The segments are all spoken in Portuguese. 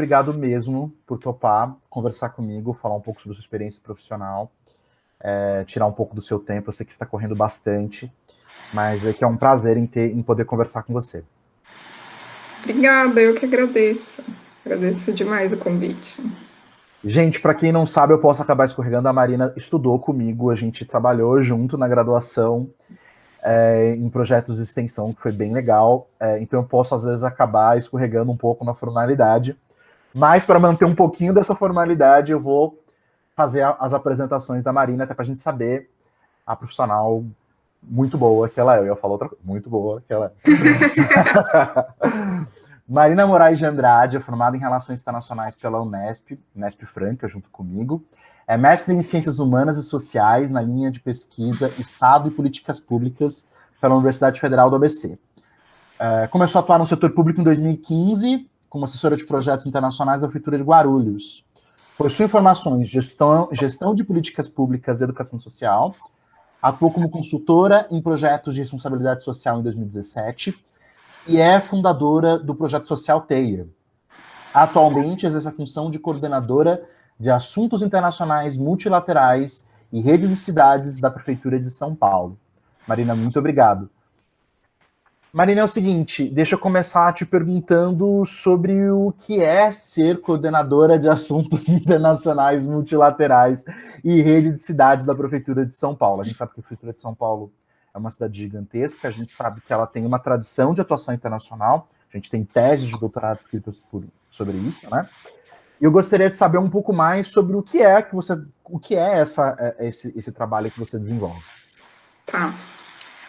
obrigado mesmo por topar, conversar comigo, falar um pouco sobre a sua experiência profissional, tirar um pouco do seu tempo. Eu sei que você está correndo bastante, mas é que é um prazer em poder conversar com você. Obrigada, eu que agradeço. Agradeço demais o convite. Gente, para quem não sabe, eu posso acabar escorregando. A Marina estudou comigo, a gente trabalhou junto na graduação, em projetos de extensão, que foi bem legal. Então eu posso, às vezes, acabar escorregando um pouco na formalidade. Mas, para manter um pouquinho dessa formalidade, eu vou fazer as apresentações da Marina, até para a gente saber a profissional muito boa que ela é. Eu ia falar outra coisa, muito boa que ela é. Marina Moraes de Andrade é formada em Relações Internacionais pela Unesp Franca, junto comigo. É mestre em Ciências Humanas e Sociais na linha de pesquisa Estado e Políticas Públicas pela Universidade Federal do ABC. Começou a atuar no setor público em 2015, como assessora de projetos internacionais da Prefeitura de Guarulhos. Possui formações em gestão de políticas públicas e educação social. Atuou como consultora em projetos de responsabilidade social em 2017 e é fundadora do projeto social TEIA. Atualmente exerce a função de coordenadora de assuntos internacionais multilaterais e redes e cidades da Prefeitura de São Paulo. Marina, muito obrigado. Marina, é o seguinte, deixa eu começar te perguntando sobre o que é ser coordenadora de assuntos internacionais multilaterais e rede de cidades da Prefeitura de São Paulo. A gente sabe que a Prefeitura de São Paulo é uma cidade gigantesca, a gente sabe que ela tem uma tradição de atuação internacional, a gente tem teses de doutorado escritas sobre isso, né? E eu gostaria de saber um pouco mais sobre o que é esse trabalho que você desenvolve. Tá.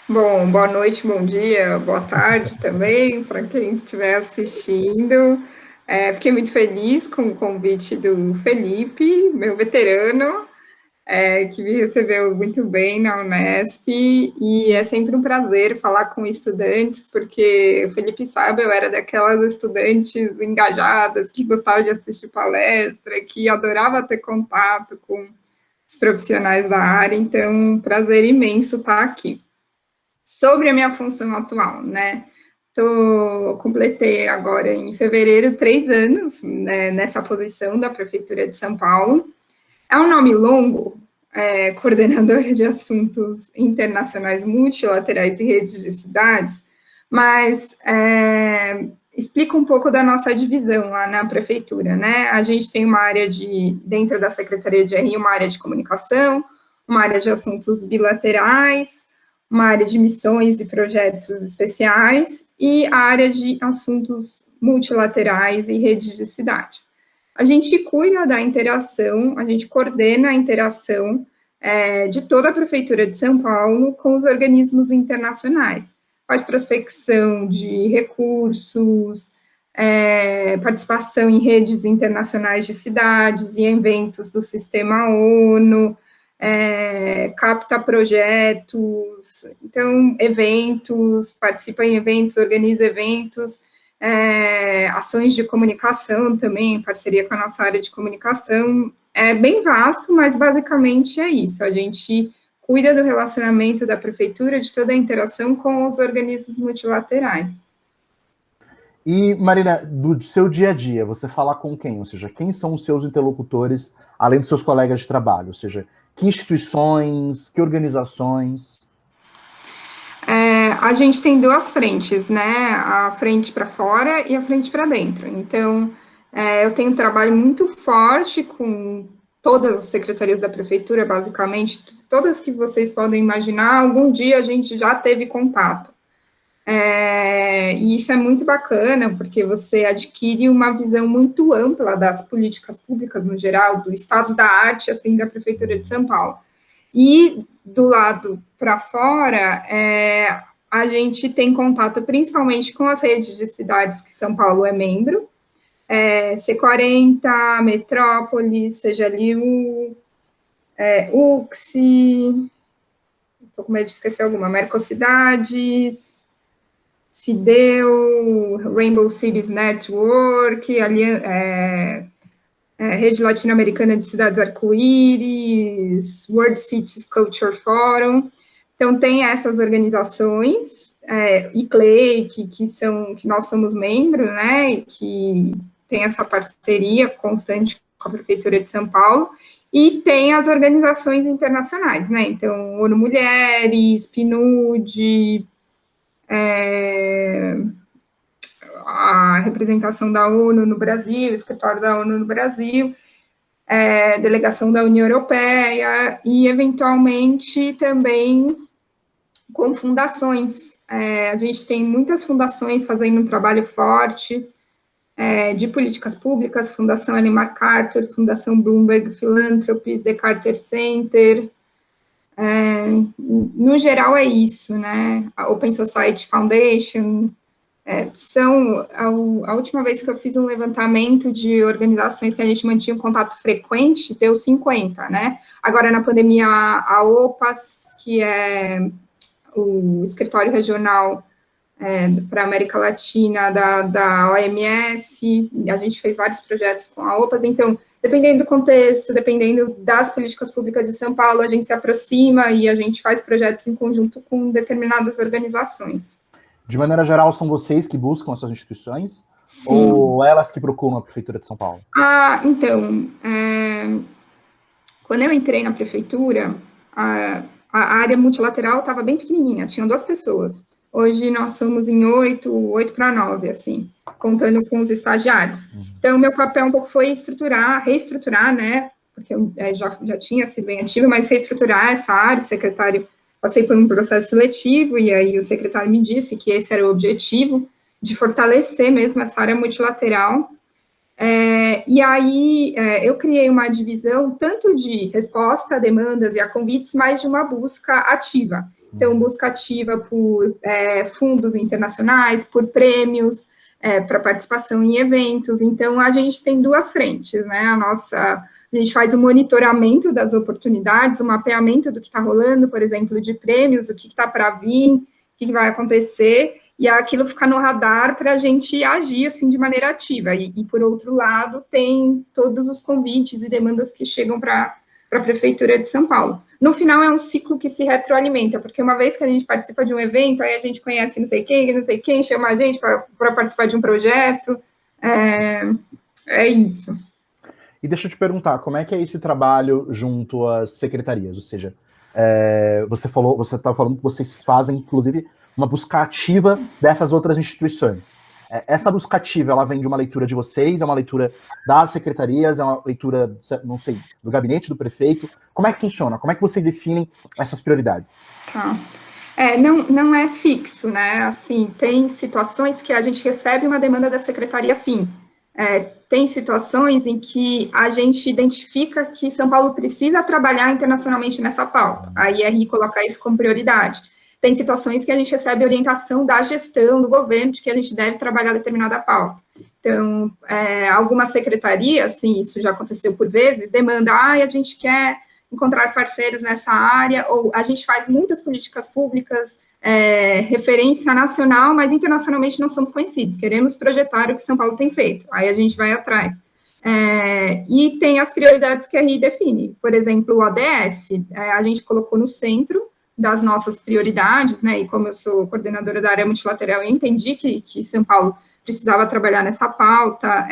Bom, boa noite, bom dia, boa tarde também, para quem estiver assistindo. Fiquei muito feliz com o convite do Felipe, meu veterano, que me recebeu muito bem na Unesp, e é sempre um prazer falar com estudantes, porque o Felipe sabe, eu era daquelas estudantes engajadas, que gostava de assistir palestra, que adorava ter contato com os profissionais da área, então, um prazer imenso estar aqui. Sobre a minha função atual, né? Completei agora em fevereiro 3 anos, né, nessa posição da Prefeitura de São Paulo. É um nome longo, coordenadora de assuntos internacionais multilaterais e redes de cidades, mas explica um pouco da nossa divisão lá na Prefeitura, né? A gente tem uma área dentro da Secretaria de RI, uma área de comunicação, uma área de assuntos bilaterais, uma área de missões e projetos especiais e a área de assuntos multilaterais e redes de cidade. A gente cuida da interação, a gente coordena a interação de toda a Prefeitura de São Paulo com os organismos internacionais. Faz prospecção de recursos, participação em redes internacionais de cidades e eventos do Sistema ONU, capta projetos, então, eventos, participa em eventos, organiza eventos, ações de comunicação também, em parceria com a nossa área de comunicação. É bem vasto, mas basicamente é isso. A gente cuida do relacionamento da prefeitura, de toda a interação com os organismos multilaterais. E, Marina, do seu dia a dia, você fala com quem? Ou seja, quem são os seus interlocutores, além dos seus colegas de trabalho? Ou seja, que instituições, que organizações? A gente tem duas frentes, né? A frente para fora e a frente para dentro. Então, eu tenho um trabalho muito forte com todas as secretarias da prefeitura, basicamente, todas que vocês podem imaginar, algum dia a gente já teve contato. E isso é muito bacana, porque você adquire uma visão muito ampla das políticas públicas no geral, do estado da arte, assim, da Prefeitura de São Paulo. E do lado para fora, a gente tem contato principalmente com as redes de cidades que São Paulo é membro, C40, Metrópolis, CGLU, UXI, estou com medo de esquecer alguma, Mercocidades, CIDEU, Rainbow Cities Network, Rede Latino-Americana de Cidades Arco-Íris, World Cities Culture Forum. Então, tem essas organizações, ICLEI, que nós somos membros, né, e que tem essa parceria constante com a Prefeitura de São Paulo, e tem as organizações internacionais, né? Então, ONU Mulheres, PNUD, a representação da ONU no Brasil, o escritório da ONU no Brasil, delegação da União Europeia, e, eventualmente, também com fundações. A gente tem muitas fundações fazendo um trabalho forte, de políticas públicas, Fundação Ellen MacArthur, Fundação Bloomberg Philanthropies, The Carter Center. No geral, é isso, né? A Open Society Foundation. A última vez que eu fiz um levantamento de organizações que a gente mantinha um contato frequente, deu 50, né? Agora, na pandemia, a OPAS, que é o escritório regional para a América Latina da OMS, a gente fez vários projetos com a OPAS, então, dependendo do contexto, dependendo das políticas públicas de São Paulo, a gente se aproxima e a gente faz projetos em conjunto com determinadas organizações. De maneira geral, são vocês que buscam essas instituições? Sim. Ou elas que procuram a Prefeitura de São Paulo? Então, quando eu entrei na Prefeitura, a área multilateral estava bem pequenininha, tinham 2 pessoas. Hoje nós somos em 8 para 9, assim, contando com os estagiários. Então, meu papel um pouco foi reestruturar, né, porque eu já tinha sido bem ativa, mas reestruturar essa área. O secretário, passei por um processo seletivo, e aí o secretário me disse que esse era o objetivo, de fortalecer mesmo essa área multilateral. E aí eu criei uma divisão tanto de resposta a demandas e a convites, mas de uma busca ativa. Então, busca ativa por fundos internacionais, por prêmios, para participação em eventos. Então, a gente tem 2 frentes, né? A gente faz o monitoramento das oportunidades, o mapeamento do que está rolando, por exemplo, de prêmios, o que está para vir, o que vai acontecer, e aquilo fica no radar para a gente agir, assim, de maneira ativa. E, por outro lado, tem todos os convites e demandas que chegam para a Prefeitura de São Paulo. No final, é um ciclo que se retroalimenta, porque uma vez que a gente participa de um evento, aí a gente conhece não sei quem, chama a gente para participar de um projeto. É isso. E deixa eu te perguntar, como é que é esse trabalho junto às secretarias? Ou seja, você estava falando que vocês fazem, inclusive, uma busca ativa dessas outras instituições. Essa busca ativa, ela vem de uma leitura de vocês, é uma leitura das secretarias, é uma leitura, não sei, do gabinete do prefeito? Como é que funciona? Como é que vocês definem essas prioridades? Tá. Não é fixo, né? Assim, tem situações que a gente recebe uma demanda da secretaria fim. Tem situações em que a gente identifica que São Paulo precisa trabalhar internacionalmente nessa pauta. Aí a RI coloca isso como prioridade. Tem situações que a gente recebe orientação da gestão, do governo, de que a gente deve trabalhar determinada pauta. Então, algumas secretarias, assim, isso já aconteceu por vezes, demanda, a gente quer encontrar parceiros nessa área, ou a gente faz muitas políticas públicas, referência nacional, mas internacionalmente não somos conhecidos, queremos projetar o que São Paulo tem feito, aí a gente vai atrás. E tem as prioridades que a RI define, por exemplo, o ODS, a gente colocou no centro das nossas prioridades, né, e como eu sou coordenadora da área multilateral, eu entendi que São Paulo precisava trabalhar nessa pauta.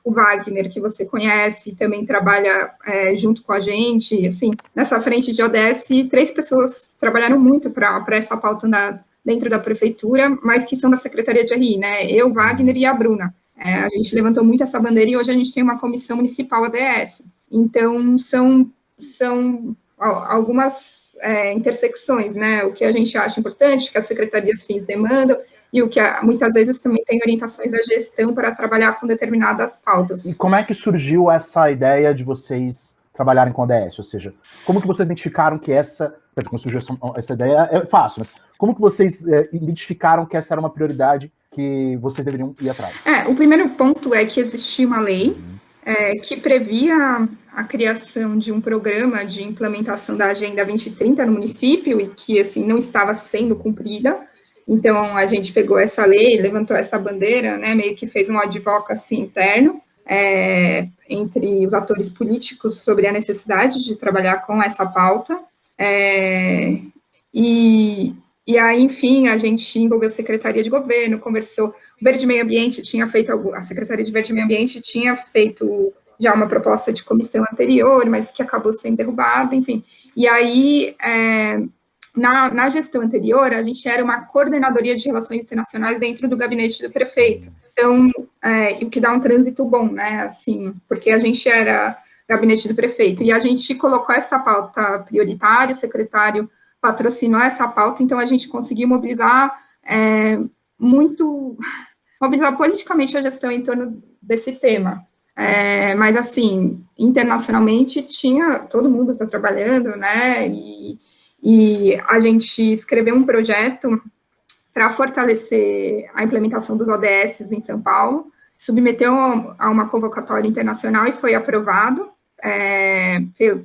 O Wagner, que você conhece, também trabalha junto com a gente, assim, nessa frente de ODS, 3 pessoas trabalharam muito para essa pauta andar dentro da prefeitura, mas que são da Secretaria de RI, né, eu, Wagner e a Bruna. A gente levantou muito essa bandeira e hoje a gente tem uma comissão municipal ADS. Então, são algumas intersecções, né, o que a gente acha importante, que as secretarias fins demandam, e o que muitas vezes também tem orientações da gestão para trabalhar com determinadas pautas. E como é que surgiu essa ideia de vocês trabalharem com a ODS? Ou seja, como que vocês identificaram que como surgiu essa ideia? É fácil, mas como que vocês identificaram que essa era uma prioridade que vocês deveriam ir atrás? O primeiro ponto é que existia uma lei que previa a criação de um programa de implementação da Agenda 2030 no município e que, assim, não estava sendo cumprida. Então, a gente pegou essa lei, levantou essa bandeira, né, meio que fez um advocacy interno entre os atores políticos sobre a necessidade de trabalhar com essa pauta. E E aí, enfim, a gente envolveu a Secretaria de Governo, conversou, o Verde Meio Ambiente tinha feito, a Secretaria de Verde Meio Ambiente tinha feito já uma proposta de comissão anterior, mas que acabou sendo derrubada, enfim. E aí, na gestão anterior, a gente era uma coordenadoria de relações internacionais dentro do gabinete do prefeito. Então, o que dá um trânsito bom, né, assim, porque a gente era gabinete do prefeito, e a gente colocou essa pauta prioritária, o secretário patrocinou essa pauta, então a gente conseguiu mobilizar mobilizar politicamente a gestão em torno desse tema. Mas, assim, internacionalmente todo mundo está trabalhando, né, e a gente escreveu um projeto para fortalecer a implementação dos ODS em São Paulo, submeteu a uma convocatória internacional e foi aprovado,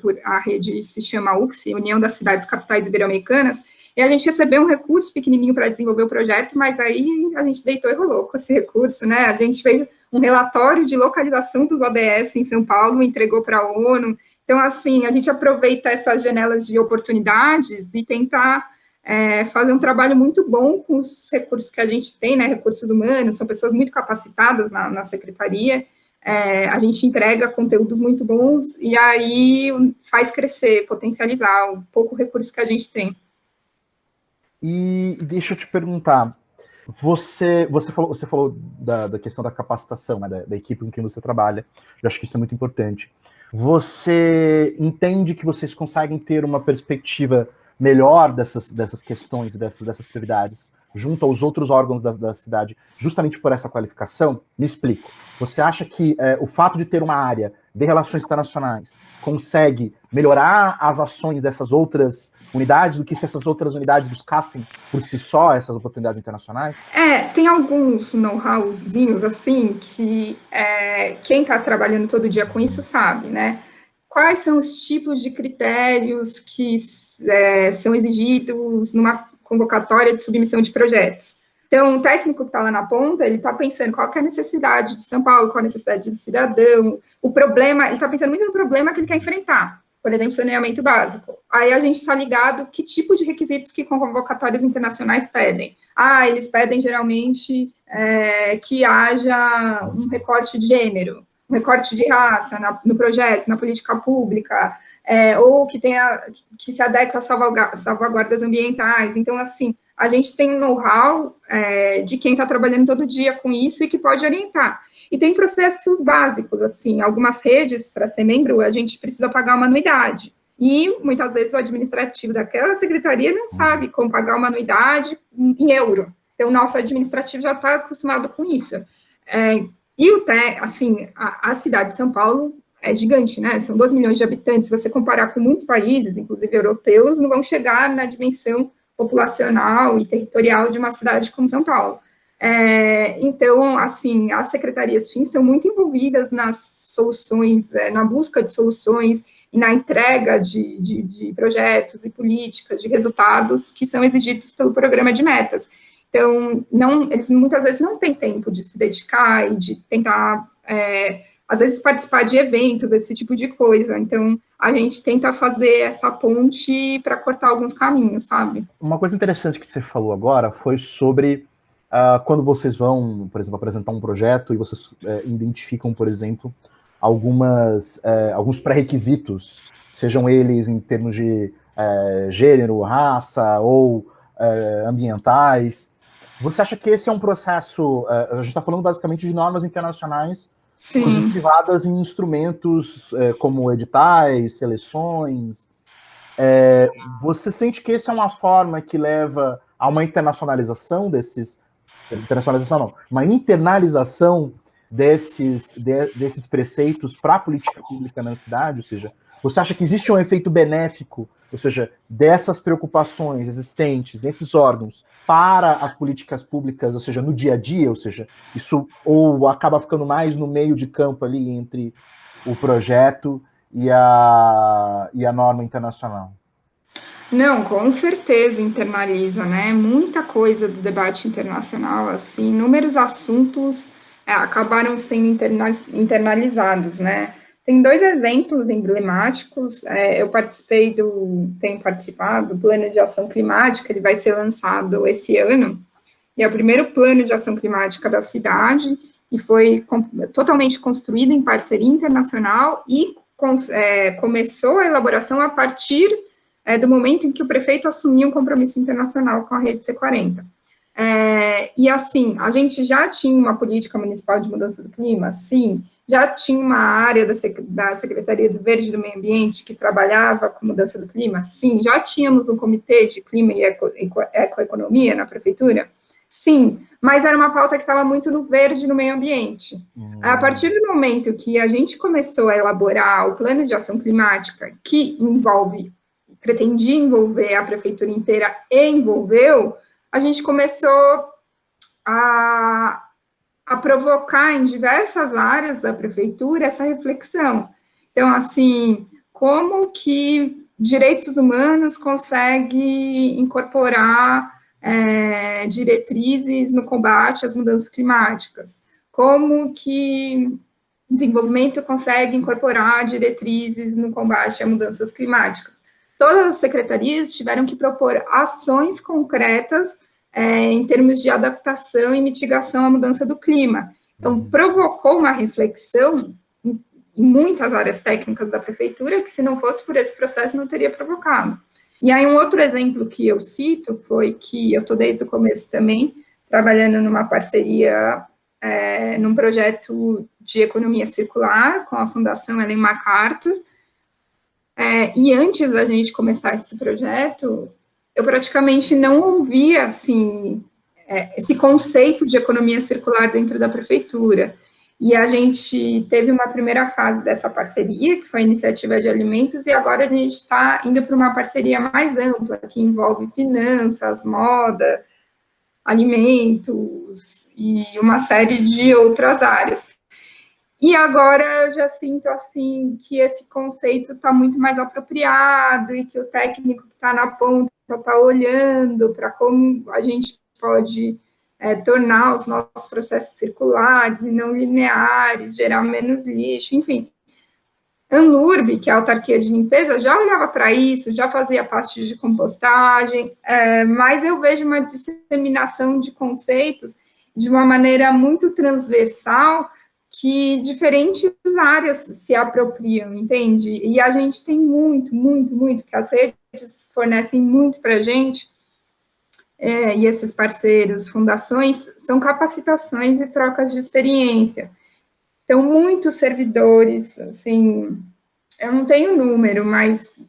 por a rede se chama UCSI, União das Cidades Capitais Ibero-Americanas, e a gente recebeu um recurso pequenininho para desenvolver o projeto, mas aí a gente deitou e rolou com esse recurso, né? A gente fez um relatório de localização dos ODS em São Paulo, entregou para a ONU. Então, assim, a gente aproveita essas janelas de oportunidades e tentar fazer um trabalho muito bom com os recursos que a gente tem, né? Recursos humanos, são pessoas muito capacitadas na secretaria. A gente entrega conteúdos muito bons e aí faz crescer, potencializar o pouco recurso que a gente tem. E deixa eu te perguntar, você falou da questão da capacitação, né, da equipe com quem você trabalha, eu acho que isso é muito importante. Você entende que vocês conseguem ter uma perspectiva melhor dessas questões, dessas prioridades, junto aos outros órgãos da cidade, justamente por essa qualificação? Me explico. Você acha que o fato de ter uma área de relações internacionais consegue melhorar as ações dessas outras unidades do que se essas outras unidades buscassem por si só essas oportunidades internacionais? Tem alguns know-howzinhos, assim, que quem está trabalhando todo dia com isso sabe, né? Quais são os tipos de critérios que são exigidos numa convocatória de submissão de projetos? Então, o técnico que está lá na ponta, ele está pensando qual que é a necessidade de São Paulo, qual a necessidade do cidadão, o problema, ele está pensando muito no problema que ele quer enfrentar. Por exemplo, saneamento básico. Aí a gente está ligado que tipo de requisitos que convocatórias internacionais pedem. Eles pedem geralmente que haja um recorte de gênero, um recorte de raça no projeto, na política pública, ou que se adeque às salvaguardas ambientais. Então, assim, a gente tem um know-how de quem está trabalhando todo dia com isso e que pode orientar. E tem processos básicos, assim, algumas redes, para ser membro, a gente precisa pagar uma anuidade. E, muitas vezes, o administrativo daquela secretaria não sabe como pagar uma anuidade em euro. Então, o nosso administrativo já está acostumado com isso. A cidade de São Paulo é gigante, né? São 2 milhões de habitantes. Se você comparar com muitos países, inclusive europeus, não vão chegar na dimensão populacional e territorial de uma cidade como São Paulo. Então, assim, as secretarias FINS estão muito envolvidas nas soluções, na busca de soluções e na entrega de projetos e políticas, de resultados que são exigidos pelo programa de metas. Então, eles muitas vezes não têm tempo de se dedicar e de tentar, às vezes, participar de eventos, esse tipo de coisa. Então, a gente tenta fazer essa ponte para cortar alguns caminhos, sabe? Uma coisa interessante que você falou agora foi sobre quando vocês vão, por exemplo, apresentar um projeto e vocês identificam, por exemplo, alguns pré-requisitos, sejam eles em termos de gênero, raça ou ambientais. Você acha que esse é um processo... a gente está falando basicamente de normas internacionais positivadas em instrumentos como editais, seleções. Você sente que essa é uma forma que leva a uma internacionalização uma internalização desses preceitos para a política pública na cidade? Ou seja, você acha que existe um efeito benéfico, ou seja, dessas preocupações existentes nesses órgãos para as políticas públicas, ou seja, no dia a dia, ou seja, isso ou acaba ficando mais no meio de campo ali entre o projeto e a norma internacional? Não, com certeza internaliza, né? Muita coisa do debate internacional, assim, inúmeros assuntos acabaram sendo internalizados, né? Tem 2 exemplos emblemáticos. Eu tenho participado do Plano de Ação Climática, ele vai ser lançado esse ano, e é o primeiro plano de ação climática da cidade, e foi totalmente construído em parceria internacional, e começou a elaboração a partir do momento em que o prefeito assumiu um compromisso internacional com a Rede C40. E assim, a gente já tinha uma política municipal de mudança do clima? Sim. Já tinha uma área da Secretaria do Verde e do Meio Ambiente que trabalhava com mudança do clima? Sim. Já tínhamos um comitê de clima e ecoeconomia na prefeitura? Sim, mas era uma pauta que estava muito no verde e no meio ambiente. A partir do momento que a gente começou a elaborar o plano de ação climática, que pretendia envolver a prefeitura inteira e envolveu, a gente começou a provocar em diversas áreas da prefeitura essa reflexão. Então, assim, como que direitos humanos consegue incorporar diretrizes no combate às mudanças climáticas? Como que desenvolvimento consegue incorporar diretrizes no combate a mudanças climáticas? Todas as secretarias tiveram que propor ações concretas em termos de adaptação e mitigação à mudança do clima. Então, provocou uma reflexão em muitas áreas técnicas da prefeitura, que se não fosse por esse processo, não teria provocado. E aí, um outro exemplo que eu cito foi que eu estou desde o começo também trabalhando numa parceria, num projeto de economia circular com a Fundação Ellen MacArthur, e antes da gente começar esse projeto, eu praticamente não ouvia, assim, esse conceito de economia circular dentro da prefeitura. E a gente teve uma primeira fase dessa parceria, que foi a iniciativa de alimentos, e agora a gente está indo para uma parceria mais ampla, que envolve finanças, moda, alimentos e uma série de outras áreas. E agora eu já sinto, assim, que esse conceito está muito mais apropriado e que o técnico que está na ponta está olhando para como a gente pode tornar os nossos processos circulares e não lineares, gerar menos lixo, enfim. Anlurb, que é a autarquia de limpeza, já olhava para isso, já fazia parte de compostagem, mas eu vejo uma disseminação de conceitos de uma maneira muito transversal, que diferentes áreas se apropriam, entende? E a gente tem muito, que as redes fornecem muito para a gente, e esses parceiros, fundações, são capacitações e trocas de experiência. Então, muitos servidores, assim, eu não tenho número, mas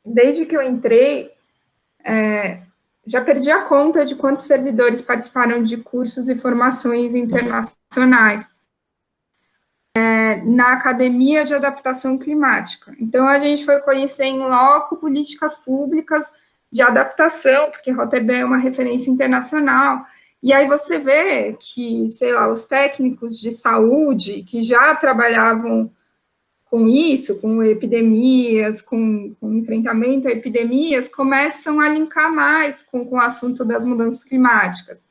desde que eu entrei, já perdi a conta de quantos servidores participaram de cursos e formações internacionais na Academia de Adaptação Climática. Então, a gente foi conhecer em loco políticas públicas de adaptação, porque Roterdã é uma referência internacional, e aí você vê que, sei lá, os técnicos de saúde que já trabalhavam com isso, com epidemias, com enfrentamento a epidemias, começam a linkar mais com o assunto das mudanças climáticas.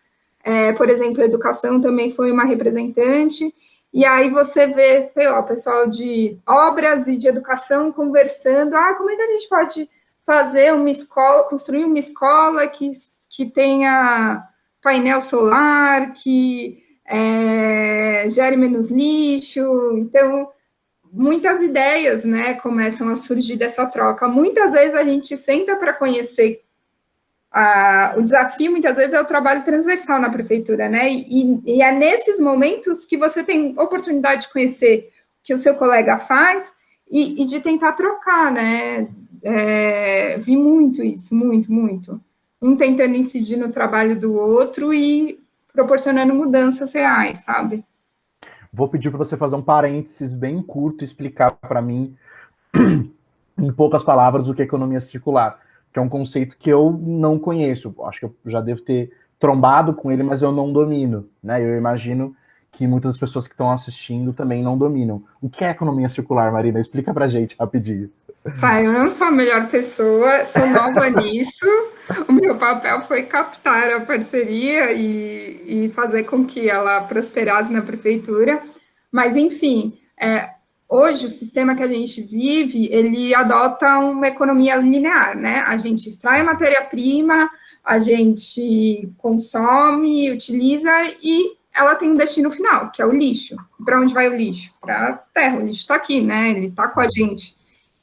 Por exemplo, a educação também foi uma representante, e aí você vê, sei lá, o pessoal de obras e de educação conversando, como é que a gente pode fazer uma escola, construir uma escola que tenha painel solar, que gere menos lixo. Então, muitas ideias, né, começam a surgir dessa troca. Muitas vezes a gente senta para conhecer. O desafio, muitas vezes, é o trabalho transversal na prefeitura, né? E é nesses momentos que você tem oportunidade de conhecer o que o seu colega faz e de tentar trocar, né? Vi muito isso, muito. Um tentando incidir no trabalho do outro e proporcionando mudanças reais, sabe? Vou pedir para você fazer um parênteses bem curto e explicar para mim, em poucas palavras, o que é economia circular, que é um conceito que eu não conheço. Acho que eu já devo ter trombado com ele, mas eu não domino, né? Eu imagino que muitas das pessoas que estão assistindo também não dominam. O que é economia circular, Marina? Explica pra gente rapidinho. Tá, eu não sou a melhor pessoa, sou nova nisso. O meu papel foi captar a parceria e fazer com que ela prosperasse na prefeitura. Mas, enfim, hoje o sistema que a gente vive, ele adota uma economia linear, né? A gente extrai a matéria-prima, a gente consome, utiliza e ela tem um destino final, que é o lixo. Para onde vai o lixo? Para a terra. O lixo está aqui, né? Ele está com a gente.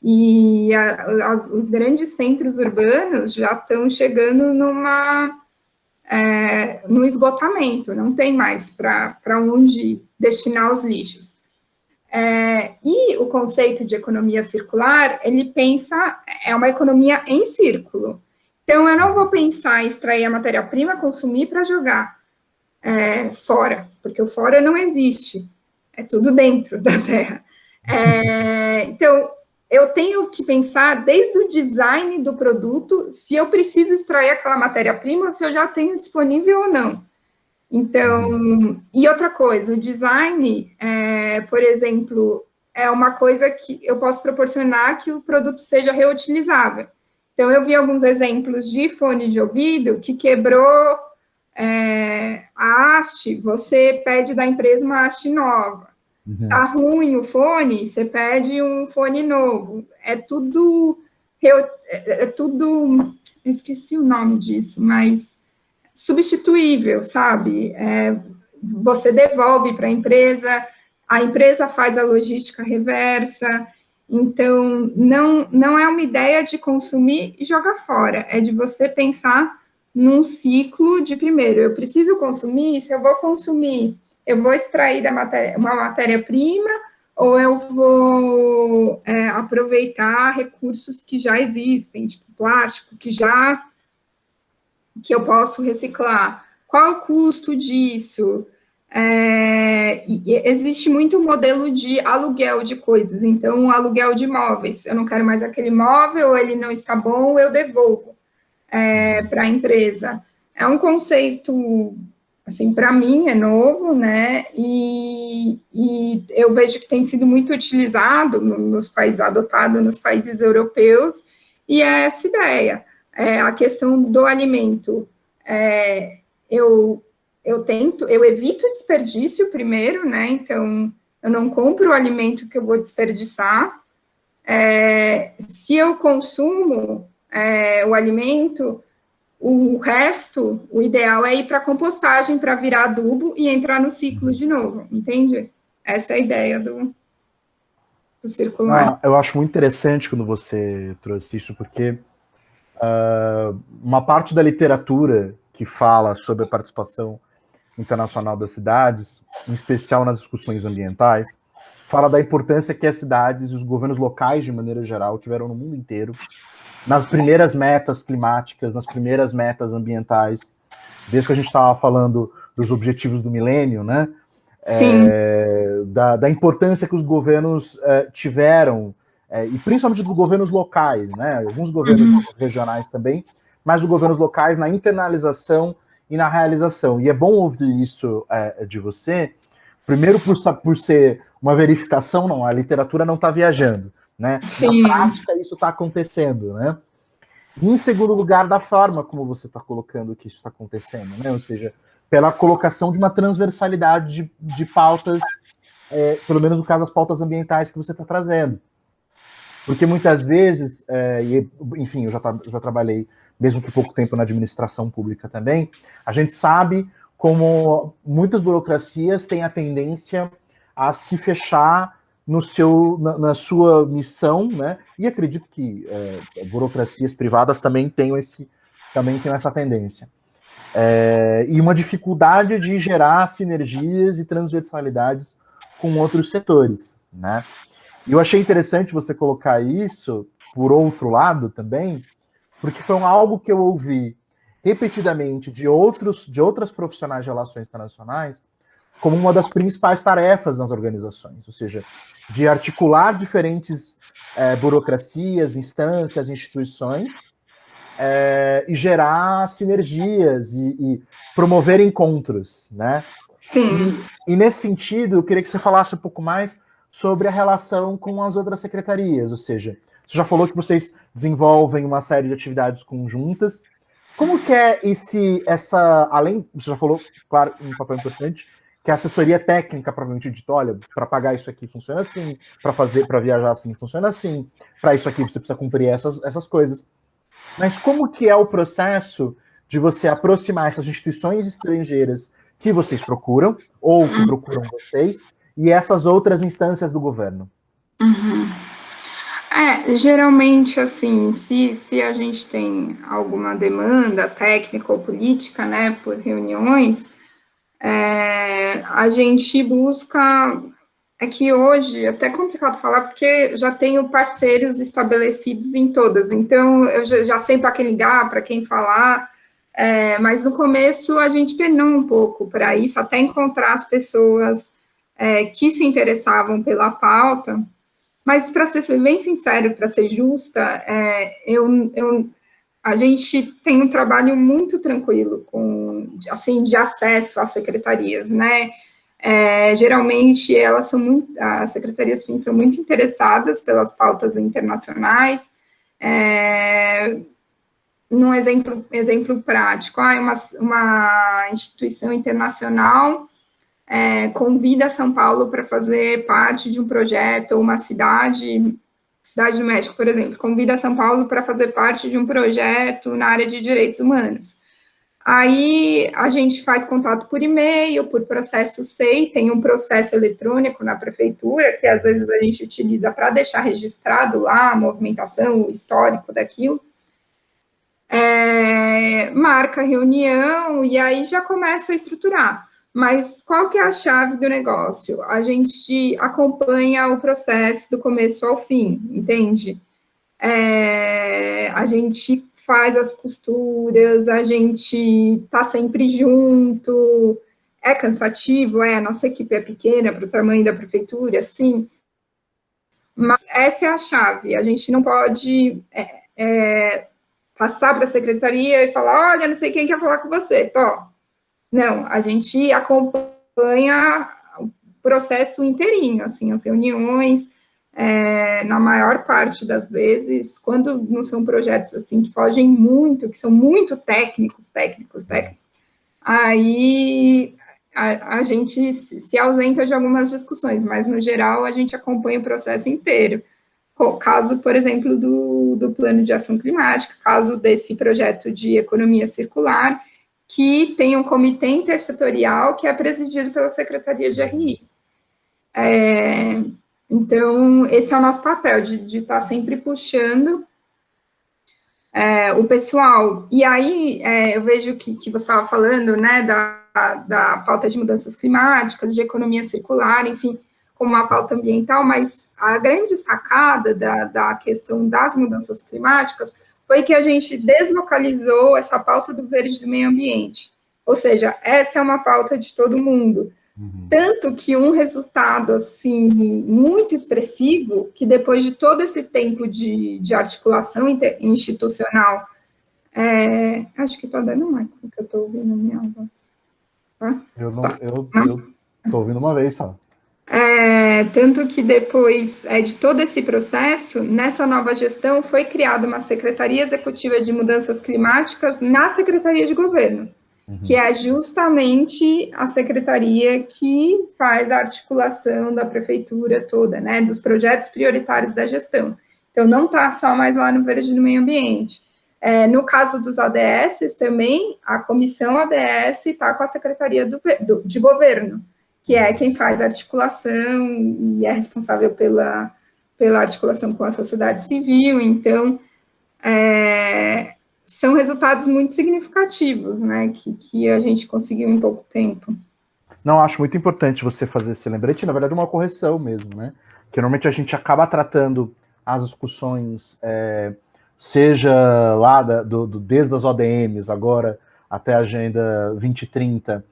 E os grandes centros urbanos já estão chegando no esgotamento, não tem mais para onde destinar os lixos. E o conceito de economia circular, ele pensa, é uma economia em círculo. Então, eu não vou pensar em extrair a matéria-prima, consumir para jogar fora, porque o fora não existe, é tudo dentro da terra. Então, eu tenho que pensar desde o design do produto, se eu preciso extrair aquela matéria-prima, se eu já tenho disponível ou não. Então, e outra coisa, o design, por exemplo, é uma coisa que eu posso proporcionar que o produto seja reutilizável. Então, eu vi alguns exemplos de fone de ouvido que quebrou a haste, você pede da empresa uma haste nova. Tá ruim o fone, você pede um fone novo. É tudo, esqueci o nome disso, mas substituível, sabe? Você devolve para a empresa faz a logística reversa. Então, não é uma ideia de consumir e jogar fora, é de você pensar num ciclo de, primeiro, eu preciso consumir, se eu vou consumir, eu vou extrair uma matéria-prima ou eu vou aproveitar recursos que já existem, tipo plástico, que eu posso reciclar. Qual é o custo disso? Existe muito modelo de aluguel de coisas, então, aluguel de imóveis. Eu não quero mais aquele imóvel, ele não está bom, eu devolvo para a empresa. É um conceito, assim, para mim é novo, né? E eu vejo que tem sido muito utilizado nos países, adotado nos países europeus, e é essa ideia. A questão do alimento, eu evito desperdício primeiro, né? Então, eu não compro o alimento que eu vou desperdiçar. Se eu consumo o alimento, o resto, o ideal é ir para a compostagem para virar adubo e entrar no ciclo de novo, entende? Essa é a ideia do circular. Eu acho muito interessante quando você trouxe isso, porque uma parte da literatura que fala sobre a participação internacional das cidades, em especial nas discussões ambientais, fala da importância que as cidades e os governos locais, de maneira geral, tiveram no mundo inteiro, nas primeiras metas climáticas, nas primeiras metas ambientais, desde que a gente estava falando dos objetivos do milênio, né? Da importância que os governos tiveram, e principalmente dos governos locais, né? Alguns governos regionais também, mas os governos locais na internalização e na realização. E é bom ouvir isso de você, primeiro por ser uma verificação, não, a literatura não está viajando, né? Sim. Na prática isso está acontecendo, né? E em segundo lugar, da forma como você está colocando que isso está acontecendo, né? Ou seja, pela colocação de uma transversalidade de pautas, pelo menos no caso das pautas ambientais que você está trazendo. Porque muitas vezes, enfim, eu já trabalhei, mesmo que pouco tempo, na administração pública também, a gente sabe como muitas burocracias têm a tendência a se fechar na sua missão, né? E acredito que burocracias privadas também tenham essa tendência. E uma dificuldade de gerar sinergias e transversalidades com outros setores, né? E eu achei interessante você colocar isso, por outro lado também, porque foi algo que eu ouvi repetidamente de outras profissionais de relações internacionais como uma das principais tarefas nas organizações, ou seja, de articular diferentes burocracias, instâncias, instituições, e gerar sinergias e promover encontros, né? Sim. E nesse sentido, eu queria que você falasse um pouco mais sobre a relação com as outras secretarias, ou seja, você já falou que vocês desenvolvem uma série de atividades conjuntas. Como que é além, você já falou, claro, um papel importante, que a assessoria técnica provavelmente dita, olha, para pagar isso aqui funciona assim, para viajar assim funciona assim, para isso aqui você precisa cumprir essas coisas. Mas como que é o processo de você aproximar essas instituições estrangeiras que vocês procuram, ou que procuram vocês, e essas outras instâncias do governo? Uhum. Geralmente, assim, se a gente tem alguma demanda técnica ou política, né, por reuniões, a gente busca. É que hoje é até complicado falar, porque já tenho parceiros estabelecidos em todas, então eu já sei para quem ligar, para quem falar, mas no começo a gente penou um pouco para isso, até encontrar as pessoas que se interessavam pela pauta. Mas, para ser bem sincero, para ser justa, a gente tem um trabalho muito tranquilo assim, de acesso às secretarias, né? Geralmente, as secretarias FIM são muito interessadas pelas pautas internacionais. Num exemplo prático, uma instituição internacional convida São Paulo para fazer parte de um projeto, ou uma cidade do México, por exemplo, convida São Paulo para fazer parte de um projeto na área de direitos humanos. Aí a gente faz contato por e-mail, por processo SEI, tem um processo eletrônico na prefeitura, que às vezes a gente utiliza para deixar registrado lá a movimentação, o histórico daquilo. Marca a reunião e aí já começa a estruturar. Mas qual que é a chave do negócio? A gente acompanha o processo do começo ao fim, entende? A gente faz as costuras, a gente tá sempre junto. É cansativo, a nossa equipe é pequena para o tamanho da prefeitura, sim. Mas essa é a chave. A gente não pode passar para a secretaria e falar, olha, não sei quem quer falar com você, tô. Não, a gente acompanha o processo inteirinho, assim, as reuniões, na maior parte das vezes, quando não são projetos, assim, que fogem muito, que são muito técnicos, aí a gente se ausenta de algumas discussões, mas, no geral, a gente acompanha o processo inteiro. Caso, por exemplo, do Plano de Ação Climática, caso desse projeto de economia circular, que tem um comitê intersetorial que é presidido pela Secretaria de RI. Então, esse é o nosso papel, de estar sempre puxando o pessoal. E aí, eu vejo que você estava falando, né, da pauta de mudanças climáticas, de economia circular, enfim, como uma pauta ambiental, mas a grande sacada da questão das mudanças climáticas foi que a gente deslocalizou essa pauta do verde do meio ambiente. Ou seja, essa é uma pauta de todo mundo. Tanto que um resultado, assim, muito expressivo, que depois de todo esse tempo de articulação institucional, acho que está dando um eco, que eu estou ouvindo a minha voz. Tá? Eu estou ouvindo uma vez só. Tanto que depois de todo esse processo, nessa nova gestão, foi criada uma Secretaria Executiva de Mudanças Climáticas na Secretaria de Governo, que é justamente a secretaria que faz a articulação da prefeitura toda, né, dos projetos prioritários da gestão. Então, não está só mais lá no Verde do Meio Ambiente. No caso dos ODS, também, a comissão ODS está com a Secretaria de Governo, que é quem faz a articulação e é responsável pela articulação com a sociedade civil. Então, são resultados muito significativos, né, que a gente conseguiu em pouco tempo. Não, acho muito importante você fazer esse lembrete, na verdade, uma correção mesmo, né? Que normalmente a gente acaba tratando as discussões, seja lá desde as ODMs, agora até a Agenda 2030,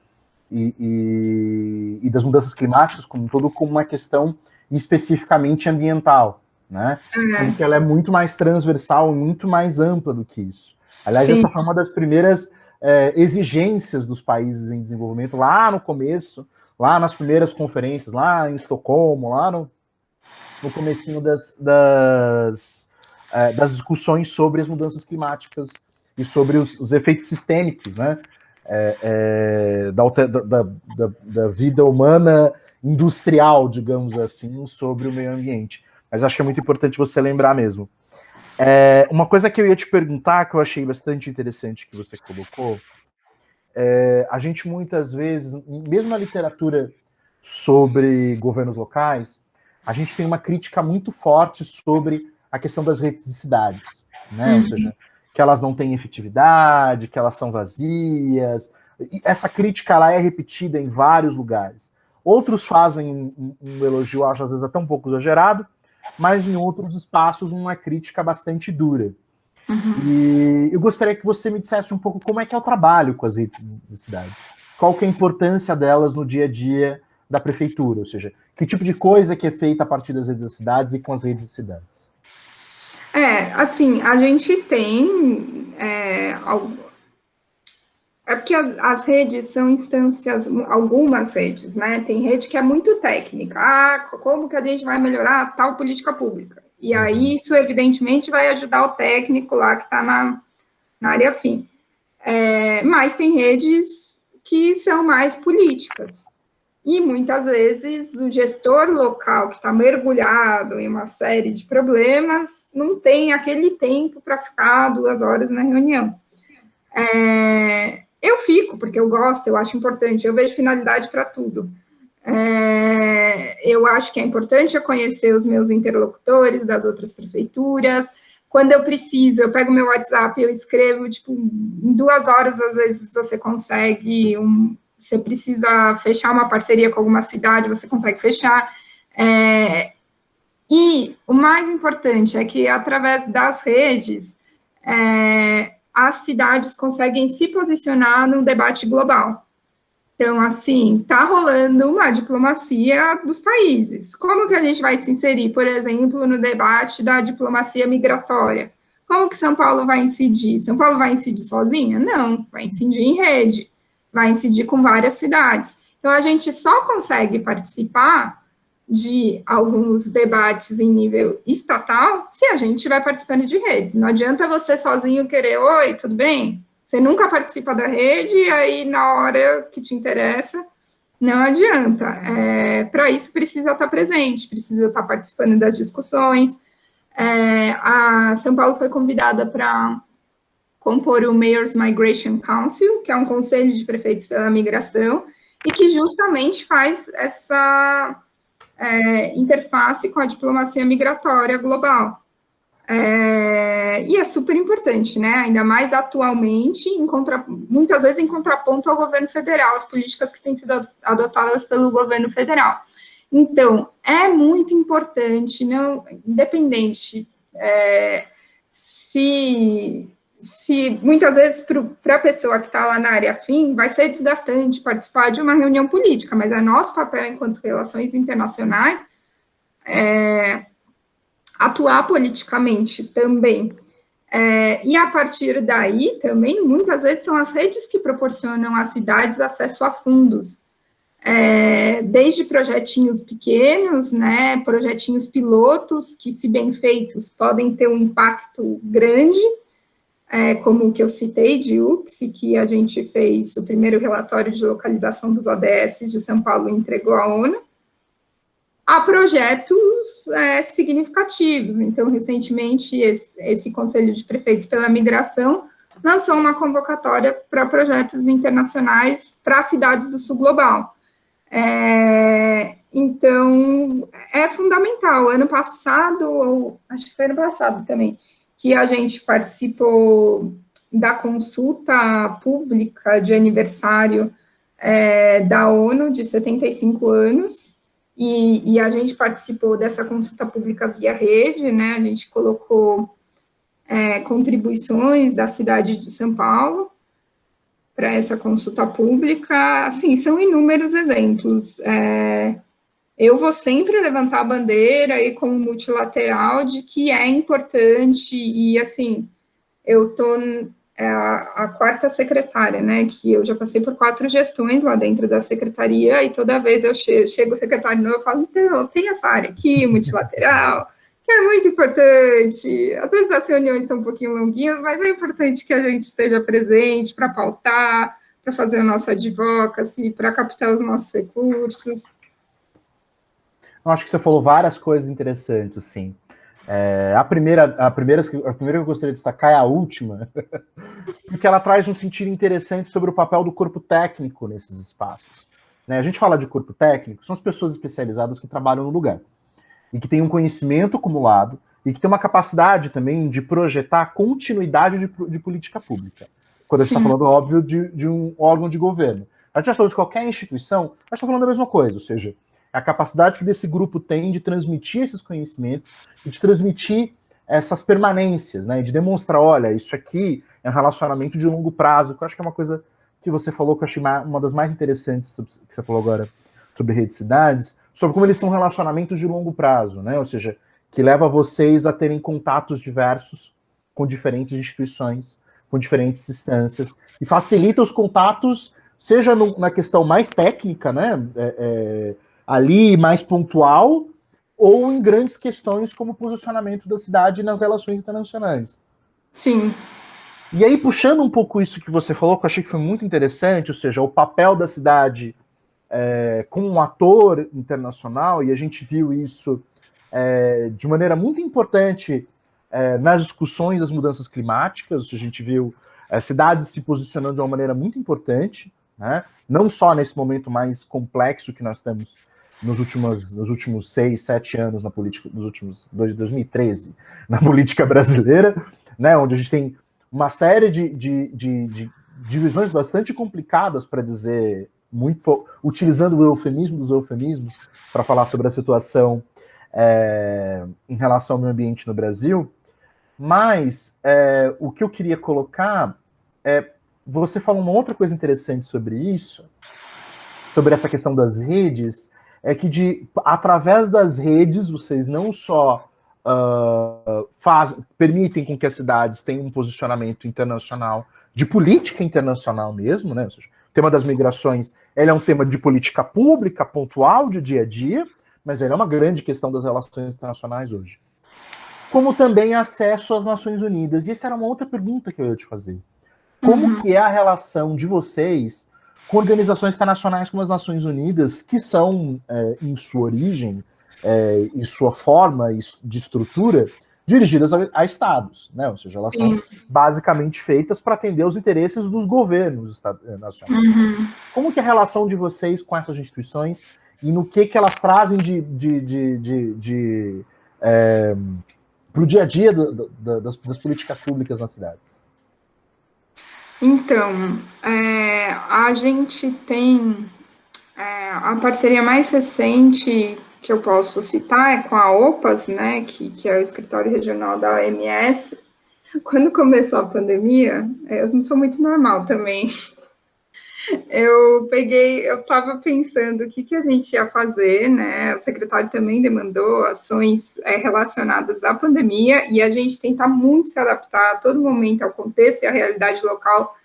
e das mudanças climáticas como um todo, como uma questão especificamente ambiental, né? Sendo que ela é muito mais transversal e muito mais ampla do que isso. Aliás, essa foi uma das primeiras exigências dos países em desenvolvimento lá no começo, lá nas primeiras conferências, lá em Estocolmo, lá no comecinho das discussões sobre as mudanças climáticas e sobre os efeitos sistêmicos, né, da vida humana industrial, digamos assim, sobre o meio ambiente. Mas acho que é muito importante você lembrar mesmo. Uma coisa que eu ia te perguntar, que eu achei bastante interessante que você colocou, a gente muitas vezes, mesmo na literatura sobre governos locais, a gente tem uma crítica muito forte sobre a questão das redes de cidades, né? Ou seja, que elas não têm efetividade, que elas são vazias. E essa crítica ela é repetida em vários lugares. Outros fazem um elogio, acho às vezes até um pouco exagerado, mas em outros espaços uma crítica bastante dura. E eu gostaria que você me dissesse um pouco como é que é o trabalho com as redes de cidades. Qual que é a importância delas no dia a dia da prefeitura? Ou seja, que tipo de coisa que é feita a partir das redes das cidades e com as redes de cidades? Assim, a gente tem... porque as redes são instâncias, algumas redes, né? Tem rede que é muito técnica. Como que a gente vai melhorar tal política pública? E aí, isso, evidentemente, vai ajudar o técnico lá que está na área fim. Mas tem redes que são mais políticas. E, muitas vezes, o gestor local que está mergulhado em uma série de problemas não tem aquele tempo para ficar 2 horas na reunião. Eu fico, porque eu gosto, eu acho importante, eu vejo finalidade para tudo. Eu acho que é importante eu conhecer os meus interlocutores das outras prefeituras. Quando eu preciso, eu pego meu WhatsApp, eu escrevo, tipo, em 2 horas, às vezes, você consegue, você precisa fechar uma parceria com alguma cidade, você consegue fechar. E o mais importante é que, através das redes, as cidades conseguem se posicionar num debate global. Então, assim, está rolando uma diplomacia dos países. Como que a gente vai se inserir, por exemplo, no debate da diplomacia migratória? Como que São Paulo vai incidir? São Paulo vai incidir sozinha? Não, vai incidir em rede, vai incidir com várias cidades. Então, a gente só consegue participar de alguns debates em nível estatal se a gente estiver participando de redes. Não adianta você sozinho querer, oi, tudo bem? Você nunca participa da rede, e aí, na hora que te interessa, não adianta. Para isso, precisa estar presente, precisa estar participando das discussões. A São Paulo foi convidada para compor o Mayor's Migration Council, que é um conselho de prefeitos pela migração, e que justamente faz essa interface com a diplomacia migratória global. E é super importante, né? Ainda mais atualmente, muitas vezes em contraponto ao governo federal, as políticas que têm sido adotadas pelo governo federal. Então, é muito importante, não, independente se muitas vezes para a pessoa que está lá na área afim, vai ser desgastante participar de uma reunião política, mas é nosso papel enquanto relações internacionais atuar politicamente também. E a partir daí, também, muitas vezes são as redes que proporcionam às cidades acesso a fundos, desde projetinhos pequenos, né, projetinhos pilotos, que, se bem feitos, podem ter um impacto grande, como o que eu citei, de UXI, que a gente fez o primeiro relatório de localização dos ODS de São Paulo e entregou à ONU, a projetos significativos. Então, recentemente, esse Conselho de Prefeitos pela Migração lançou uma convocatória para projetos internacionais para cidades do sul global. Então, é fundamental. Ano passado, ou acho que foi ano passado também, que a gente participou da consulta pública de aniversário da ONU, de 75 anos, e a gente participou dessa consulta pública via rede, né? A gente colocou contribuições da cidade de São Paulo para essa consulta pública. Assim, são inúmeros exemplos. Eu vou sempre levantar a bandeira aí como multilateral de que é importante, e assim, eu estou a 4ª secretária, né, que eu já passei por 4 gestões lá dentro da secretaria, e toda vez eu chego o secretário novo, eu falo, então, tem essa área aqui, multilateral, que é muito importante. Às vezes as reuniões são um pouquinho longuinhas, mas é importante que a gente esteja presente para pautar, para fazer o nosso advocacy, para captar os nossos recursos. Eu acho que você falou várias coisas interessantes, assim. A primeira que eu gostaria de destacar é a última, porque ela traz um sentido interessante sobre o papel do corpo técnico nesses espaços. Né? A gente fala de corpo técnico, são as pessoas especializadas que trabalham no lugar, e que têm um conhecimento acumulado, e que têm uma capacidade também de projetar continuidade de política pública. Quando a gente está falando, óbvio, de um órgão de governo. A gente está falando de qualquer instituição, a gente está falando da mesma coisa, ou seja, a capacidade que desse grupo tem de transmitir esses conhecimentos e de transmitir essas permanências, né? De demonstrar, olha, isso aqui é um relacionamento de longo prazo, que eu acho que é uma coisa que você falou, que eu achei uma das mais interessantes que você falou agora sobre redes cidades, sobre como eles são relacionamentos de longo prazo, né? Ou seja, que leva vocês a terem contatos diversos com diferentes instituições, com diferentes instâncias, e facilita os contatos, seja na questão mais técnica, né? Ali mais pontual, ou em grandes questões como o posicionamento da cidade nas relações internacionais. Sim. E aí, puxando um pouco isso que você falou, que eu achei que foi muito interessante, ou seja, o papel da cidade como um ator internacional, e a gente viu isso de maneira muito importante nas discussões das mudanças climáticas, a gente viu cidades se posicionando de uma maneira muito importante, né? Não só nesse momento mais complexo que nós temos nos últimos 6, 7 anos na política, nos últimos 2013, na política brasileira, né, onde a gente tem uma série de divisões bastante complicadas, para dizer muito, utilizando o eufemismo dos eufemismos, para falar sobre a situação em relação ao meio ambiente no Brasil. Mas o que eu queria colocar você falou uma outra coisa interessante sobre isso, sobre essa questão das redes, é que através das redes vocês não só permitem com que as cidades tenham um posicionamento internacional, de política internacional mesmo, né? Ou seja, o tema das migrações ele é um tema de política pública, pontual, de dia a dia, mas ele é uma grande questão das relações internacionais hoje. Como também acesso às Nações Unidas. E essa era uma outra pergunta que eu ia te fazer. Como que é a relação de vocês com organizações internacionais como as Nações Unidas, que são, em sua origem, em sua forma de estrutura, dirigidas a estados, né? Ou seja, elas são basicamente feitas para atender os interesses dos governos nacionais. Como que é a relação de vocês com essas instituições e no que elas trazem para o dia a dia das políticas públicas nas cidades? Então, a gente tem a parceria mais recente que eu posso citar é com a OPAS, né, que é o escritório regional da OMS. Quando começou a pandemia, eu não sou muito normal também. Eu estava pensando o que a gente ia fazer, né? O secretário também demandou ações relacionadas à pandemia e a gente tenta muito se adaptar a todo momento ao contexto e à realidade local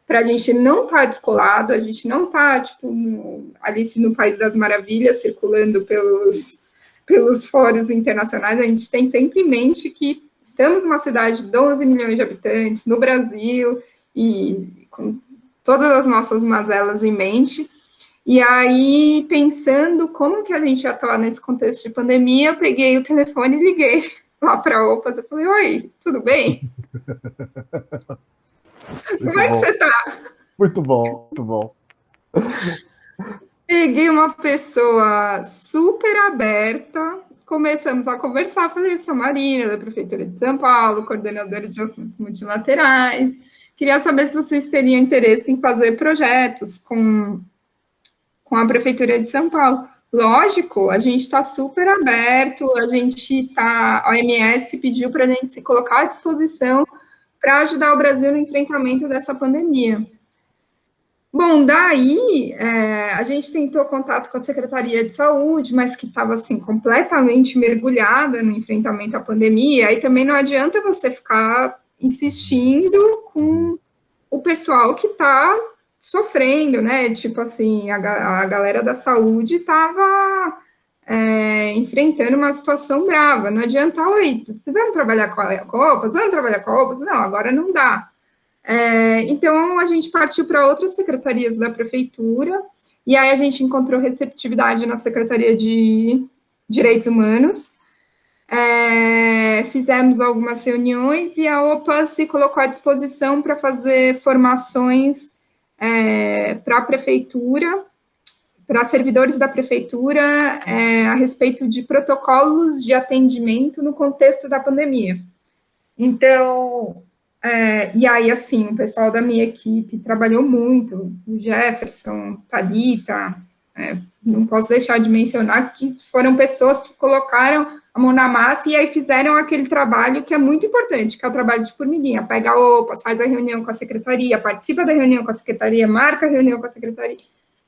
para a gente não estar descolado, a gente não estar, tipo, Alice no País das Maravilhas, circulando pelos fóruns internacionais. A gente tem sempre em mente que estamos numa cidade de 12 milhões de habitantes, no Brasil, e com todas as nossas mazelas em mente. E aí, pensando como que a gente ia atuar nesse contexto de pandemia, eu peguei o telefone e liguei lá para a OPAS. Eu falei, oi, tudo bem? Como é que você está? Muito bom, muito bom. Peguei uma pessoa super aberta, começamos a conversar. Falei, sou Marina, da Prefeitura de São Paulo, coordenadora de assuntos multilaterais. Queria saber se vocês teriam interesse em fazer projetos com a Prefeitura de São Paulo. Lógico, a gente está super aberto, a OMS pediu para a gente se colocar à disposição para ajudar o Brasil no enfrentamento dessa pandemia. Bom, daí a gente tentou contato com a Secretaria de Saúde, mas que estava assim completamente mergulhada no enfrentamento à pandemia. Aí também não adianta você ficar insistindo com o pessoal que está sofrendo, né? Tipo assim, a galera da saúde estava enfrentando uma situação brava. Não adianta, oi, vocês vão trabalhar com a OPAS? Vamos trabalhar com a OPAS? Não, agora não dá. Então, a gente partiu para outras secretarias da prefeitura, e aí a gente encontrou receptividade na Secretaria de Direitos Humanos, fizemos algumas reuniões e a OPA se colocou à disposição para fazer formações para a prefeitura, para servidores da prefeitura, a respeito de protocolos de atendimento no contexto da pandemia. Então, e aí, assim, o pessoal da minha equipe trabalhou muito, o Jefferson, Thalita, não posso deixar de mencionar que foram pessoas que colocaram a mão na massa e aí fizeram aquele trabalho que é muito importante, que é o trabalho de formiguinha, pega OPAs, faz a reunião com a secretaria, participa da reunião com a secretaria, marca a reunião com a secretaria.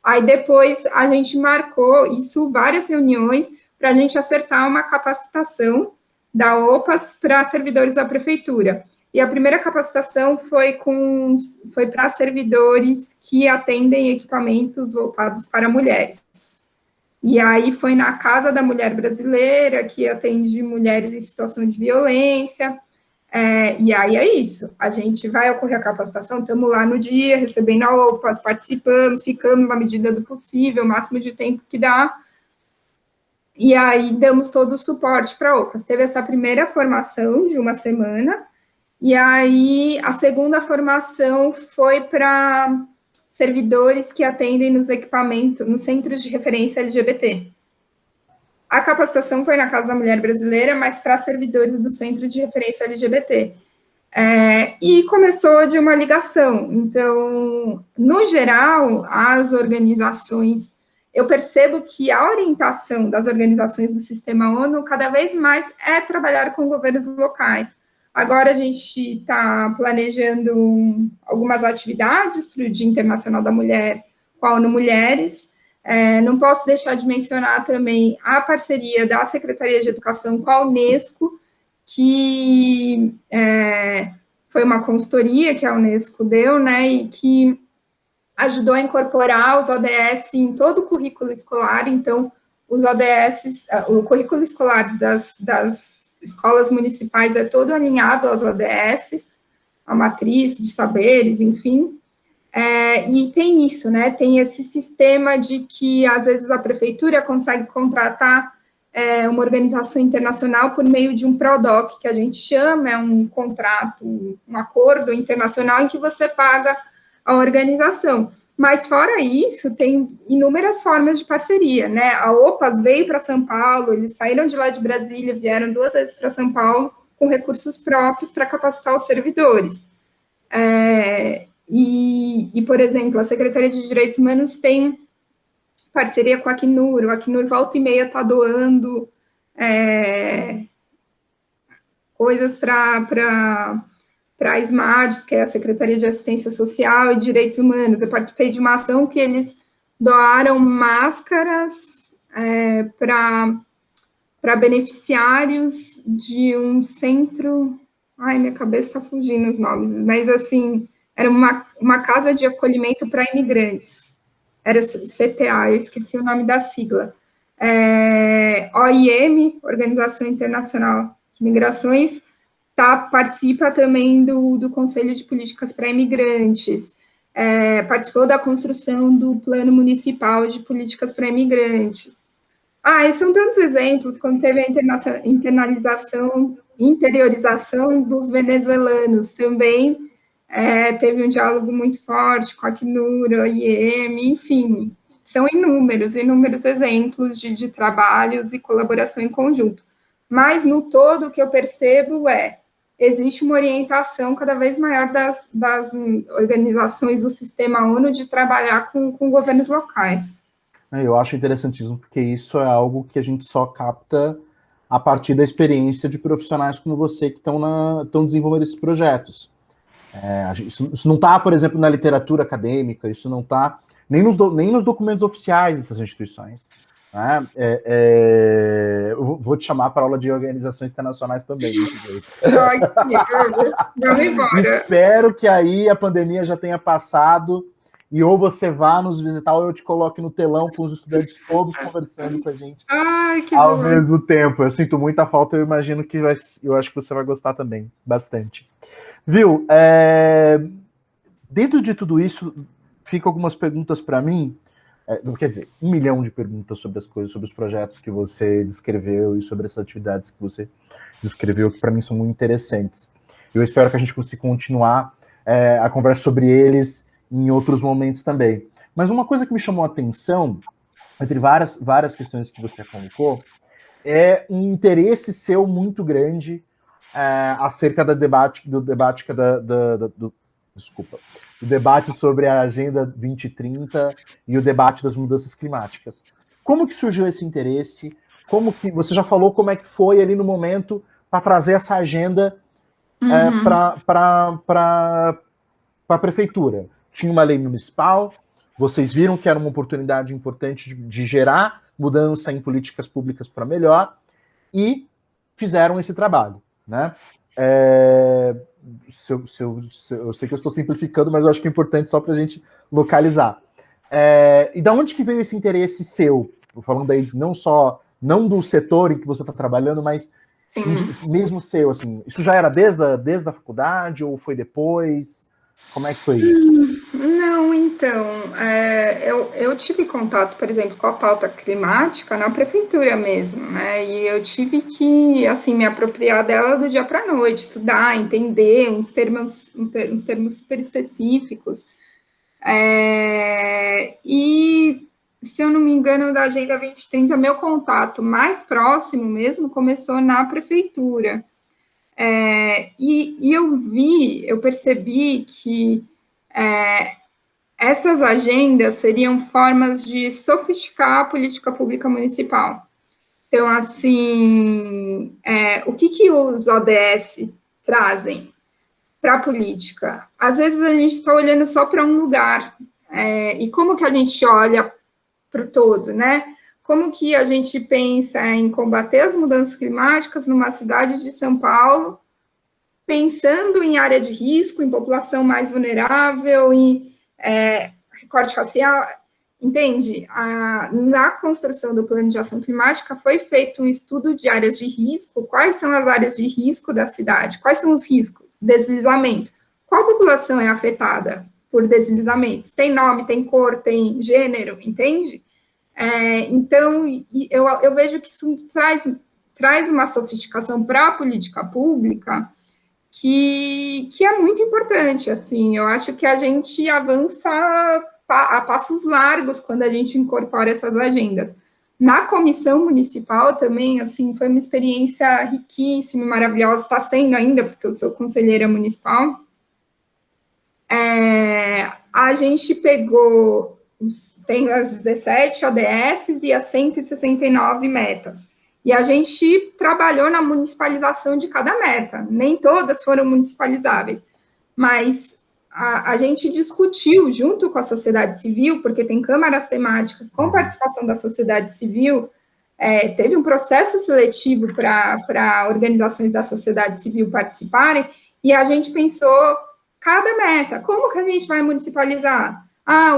Aí depois a gente marcou isso, várias reuniões, para a gente acertar uma capacitação da OPAS para servidores da prefeitura. E a primeira capacitação foi para servidores que atendem equipamentos voltados para mulheres. E aí foi na Casa da Mulher Brasileira, que atende mulheres em situação de violência. E aí é isso, a gente vai ocorrer a capacitação, estamos lá no dia, recebendo a OPAS, participamos, ficamos na medida do possível, o máximo de tempo que dá, e aí damos todo o suporte para a OPAS. Teve essa primeira formação de uma semana, e aí a segunda formação foi para servidores que atendem nos equipamentos, nos centros de referência LGBT. A capacitação foi na Casa da Mulher Brasileira, mas para servidores do Centro de Referência LGBT. E começou de uma ligação. Então, no geral, as organizações, eu percebo que a orientação das organizações do Sistema ONU cada vez mais é trabalhar com governos locais. Agora a gente está planejando algumas atividades para o Dia Internacional da Mulher com a ONU Mulheres. Não posso deixar de mencionar também a parceria da Secretaria de Educação com a Unesco, que foi uma consultoria que a Unesco deu, né, e que ajudou a incorporar os ODS em todo o currículo escolar. Então, os ODS, o currículo escolar das escolas municipais é todo alinhado aos ODS, a matriz de saberes, enfim. E tem isso, né? Tem esse sistema de que, às vezes, a prefeitura consegue contratar uma organização internacional por meio de um PRODOC, que a gente chama, é um contrato, um acordo internacional em que você paga a organização. Mas, fora isso, tem inúmeras formas de parceria, né? A OPAS veio para São Paulo, eles saíram de lá de Brasília, vieram 2 vezes para São Paulo com recursos próprios para capacitar os servidores. Por exemplo, a Secretaria de Direitos Humanos tem parceria com a Acnur, o Acnur volta e meia está doando coisas para a SMADES, que é a Secretaria de Assistência Social e Direitos Humanos. Eu participei de uma ação que eles doaram máscaras para beneficiários de um centro... Ai, minha cabeça está fugindo os nomes, mas, assim, era uma casa de acolhimento para imigrantes. Era CTA, eu esqueci o nome da sigla. OIM, Organização Internacional de Migrações, participa também do Conselho de Políticas para Imigrantes, participou da construção do Plano Municipal de Políticas para Imigrantes. E são tantos exemplos, quando teve a interiorização dos venezuelanos, também teve um diálogo muito forte com a Acnur, a OIM, enfim, são inúmeros exemplos de trabalhos e colaboração em conjunto. Mas, no todo, o que eu percebo existe uma orientação cada vez maior das organizações do Sistema ONU de trabalhar com governos locais. Eu acho interessantíssimo, porque isso é algo que a gente só capta a partir da experiência de profissionais como você que estão desenvolvendo esses projetos. Isso não está, por exemplo, na literatura acadêmica, isso não está nem nos documentos oficiais dessas instituições. Né? Eu vou te chamar para aula de organizações internacionais também, desse jeito. Vamos embora. Espero que aí a pandemia já tenha passado e ou você vá nos visitar ou eu te coloque no telão com os estudantes todos conversando com a gente ao mesmo tempo. Eu sinto muita falta, eu imagino que eu acho que você vai gostar também, bastante. Viu? dentro de tudo isso, ficam algumas perguntas para mim, quer dizer, 1 milhão de perguntas sobre as coisas, sobre os projetos que você descreveu e sobre essas atividades que você descreveu, que para mim são muito interessantes. Eu espero que a gente consiga continuar a conversa sobre eles em outros momentos também. Mas uma coisa que me chamou a atenção, entre várias questões que você colocou, é um interesse seu muito grande acerca do debate sobre a Agenda 2030 e o debate das mudanças climáticas. Como que surgiu esse interesse? Como que você já falou como é que foi ali no momento para trazer essa agenda para a prefeitura? Tinha uma lei municipal, vocês viram que era uma oportunidade importante de gerar mudança em políticas públicas para melhor e fizeram esse trabalho, né? Eu sei que eu estou simplificando, mas eu acho que é importante só para a gente localizar. E da onde que veio esse interesse seu? Falando aí não do setor em que você está trabalhando, mas mesmo seu, assim, isso já era desde a faculdade ou foi depois? Como é que foi isso? Não, então, eu tive contato, por exemplo, com a pauta climática na prefeitura mesmo, né? E eu tive que, assim, me apropriar dela do dia para a noite, estudar, entender uns termos super específicos. E, se eu não me engano, da Agenda 2030, meu contato mais próximo mesmo começou na prefeitura. E eu percebi que essas agendas seriam formas de sofisticar a política pública municipal. Então, assim, o que os ODS trazem para a política? Às vezes a gente está olhando só para um lugar, e como que a gente olha para o todo, né? Como que a gente pensa em combater as mudanças climáticas numa cidade de São Paulo, pensando em área de risco, em população mais vulnerável, em recorte racial, entende? Na construção do plano de ação climática foi feito um estudo de áreas de risco, quais são as áreas de risco da cidade, quais são os riscos, deslizamento, qual população é afetada por deslizamentos, tem nome, tem cor, tem gênero, entende? Então, eu vejo que isso traz uma sofisticação para a política pública que é muito importante, assim, eu acho que a gente avança a passos largos quando a gente incorpora essas agendas. Na comissão municipal também, assim, foi uma experiência riquíssima, maravilhosa, está sendo ainda, porque eu sou conselheira municipal. A gente tem as 17 ODS e as 169 metas. E a gente trabalhou na municipalização de cada meta. Nem todas foram municipalizáveis, mas a gente discutiu junto com a sociedade civil, porque tem câmaras temáticas com participação da sociedade civil, teve um processo seletivo para organizações da sociedade civil participarem, e a gente pensou cada meta, como que a gente vai municipalizar?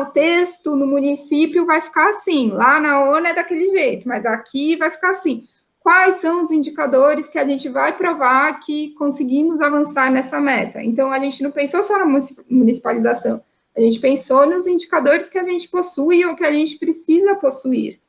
O texto no município vai ficar assim, lá na ONU é daquele jeito, mas aqui vai ficar assim. Quais são os indicadores que a gente vai provar que conseguimos avançar nessa meta? Então, a gente não pensou só na municipalização, a gente pensou nos indicadores que a gente possui ou que a gente precisa possuir,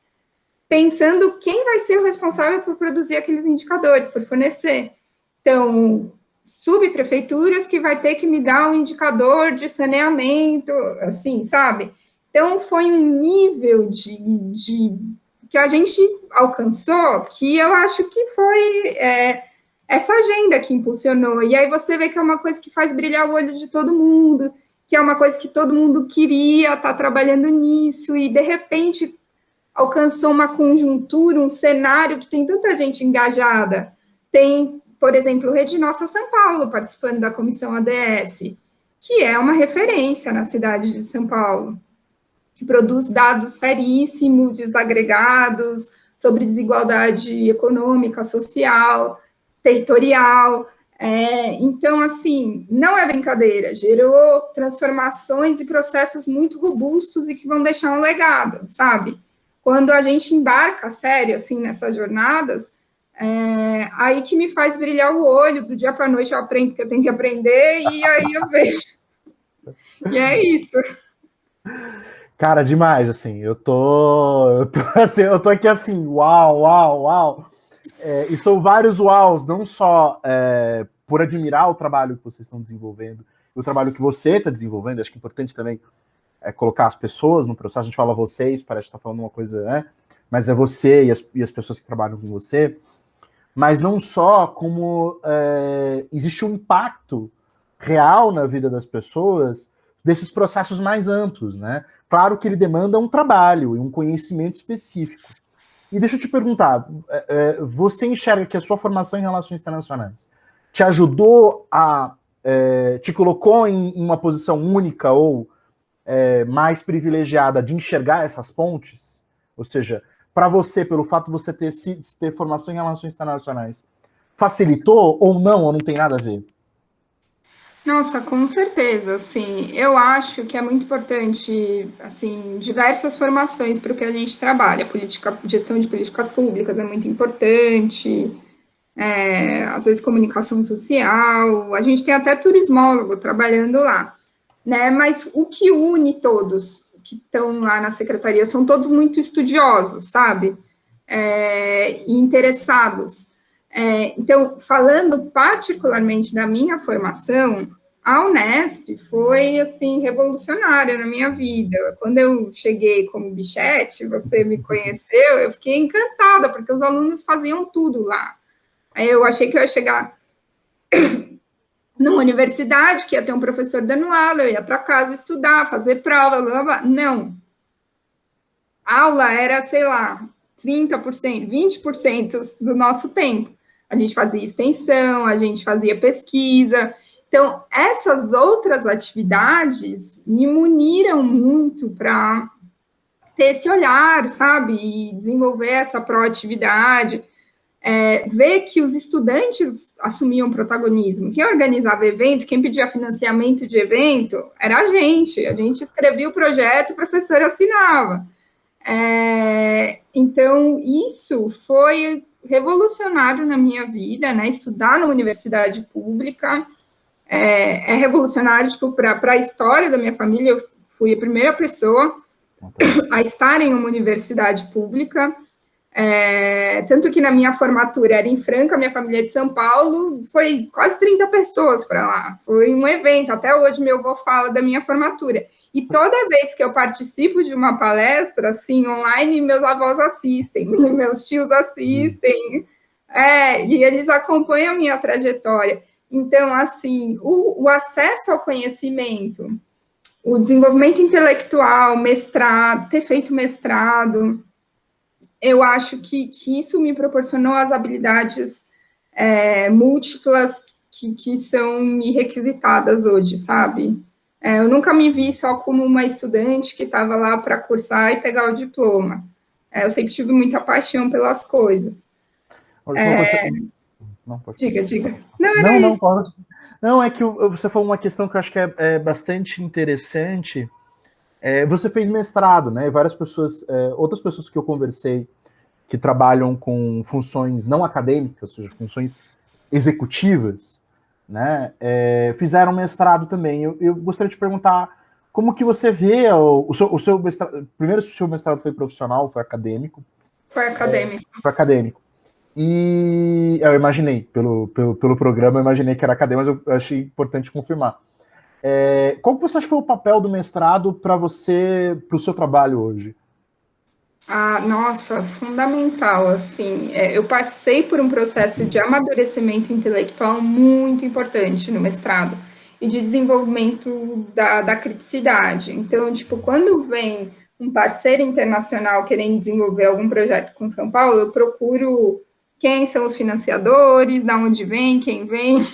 pensando quem vai ser o responsável por produzir aqueles indicadores, por fornecer. Então, subprefeituras que vai ter que me dar um indicador de saneamento, assim, sabe? Então, foi um nível que a gente alcançou, que eu acho que foi essa agenda que impulsionou. E aí você vê que é uma coisa que faz brilhar o olho de todo mundo, que é uma coisa que todo mundo queria estar trabalhando nisso, e de repente alcançou uma conjuntura, um cenário que tem tanta gente engajada. Tem, por exemplo, Rede Nossa São Paulo participando da comissão ADS, que é uma referência na cidade de São Paulo, que produz dados seríssimos, desagregados, sobre desigualdade econômica, social, territorial. Então, assim, não é brincadeira, gerou transformações e processos muito robustos e que vão deixar um legado, sabe? Quando a gente embarca, sério, assim, nessas jornadas, aí que me faz brilhar o olho, do dia para a noite eu aprendo que eu tenho que aprender, e aí eu vejo E é isso. Cara, demais, assim, assim, eu tô aqui assim, uau, uau, uau. E são vários uaus, não só por admirar o trabalho que vocês estão desenvolvendo, e o trabalho que você está desenvolvendo, acho que é importante também colocar as pessoas no processo, a gente fala vocês, parece que está falando uma coisa, né? Mas é você e as pessoas que trabalham com você, mas não só como existe um impacto real na vida das pessoas desses processos mais amplos, né? Claro que ele demanda um trabalho e um conhecimento específico. E deixa eu te perguntar, você enxerga que a sua formação em relações internacionais te ajudou te colocou em uma posição única ou mais privilegiada de enxergar essas pontes? Ou seja, para você, pelo fato de você ter formação em relações internacionais, facilitou ou não, ou não tem nada a ver? Nossa, com certeza, assim, eu acho que é muito importante, assim, diversas formações para o que a gente trabalha, gestão de políticas públicas é muito importante, às vezes comunicação social, a gente tem até turismólogo trabalhando lá, né, mas o que une todos que estão lá na secretaria são todos muito estudiosos, sabe, e interessados. Então, falando particularmente da minha formação, a Unesp foi, assim, revolucionária na minha vida. Quando eu cheguei como bichete, você me conheceu, eu fiquei encantada, porque os alunos faziam tudo lá. Aí eu achei que eu ia chegar numa universidade, que ia ter um professor dando aula, eu ia para casa estudar, fazer prova, blá, blá, blá. Não. A aula era, sei lá, 30%, 20% do nosso tempo. A gente fazia extensão, a gente fazia pesquisa. Então, essas outras atividades me muniram muito para ter esse olhar, sabe? E desenvolver essa proatividade. Ver que os estudantes assumiam protagonismo. Quem organizava evento, quem pedia financiamento de evento, era a gente. A gente escrevia o projeto, o professor assinava. Então, isso foi revolucionário na minha vida, né? Estudar na universidade pública revolucionário, tipo, para a história da minha família. Eu fui a primeira pessoa a estar em uma universidade pública. Tanto que na minha formatura era em Franca, minha família é de São Paulo, foi quase 30 pessoas para lá. Foi um evento, até hoje meu avô fala da minha formatura. E toda vez que eu participo de uma palestra, assim, online, meus avós assistem, meus tios assistem, e eles acompanham a minha trajetória. Então, assim, o acesso ao conhecimento, o desenvolvimento intelectual, mestrado, ter feito mestrado, eu acho que isso me proporcionou as habilidades múltiplas que são me requisitadas hoje, sabe? Eu nunca me vi só como uma estudante que estava lá para cursar e pegar o diploma. Eu sempre tive muita paixão pelas coisas. Não, pode Diga. Não, pode. Não, é que você falou uma questão que eu acho que é bastante interessante. Você fez mestrado, né? Várias pessoas, outras pessoas que eu conversei que trabalham com funções não acadêmicas, ou seja, funções executivas, né? Fizeram mestrado também. Eu gostaria de perguntar como que você vê o seu mestrado. Primeiro, se o seu mestrado foi profissional, foi acadêmico? Foi acadêmico. Foi acadêmico. E eu imaginei, pelo programa, eu imaginei que era acadêmico, mas eu achei importante confirmar. Qual que você acha que foi o papel do mestrado para o seu trabalho hoje? Nossa, fundamental, assim, eu passei por um processo de amadurecimento intelectual muito importante no mestrado e de desenvolvimento da criticidade. Então, tipo, quando vem um parceiro internacional querendo desenvolver algum projeto com São Paulo, eu procuro quem são os financiadores, de onde vem, quem vem,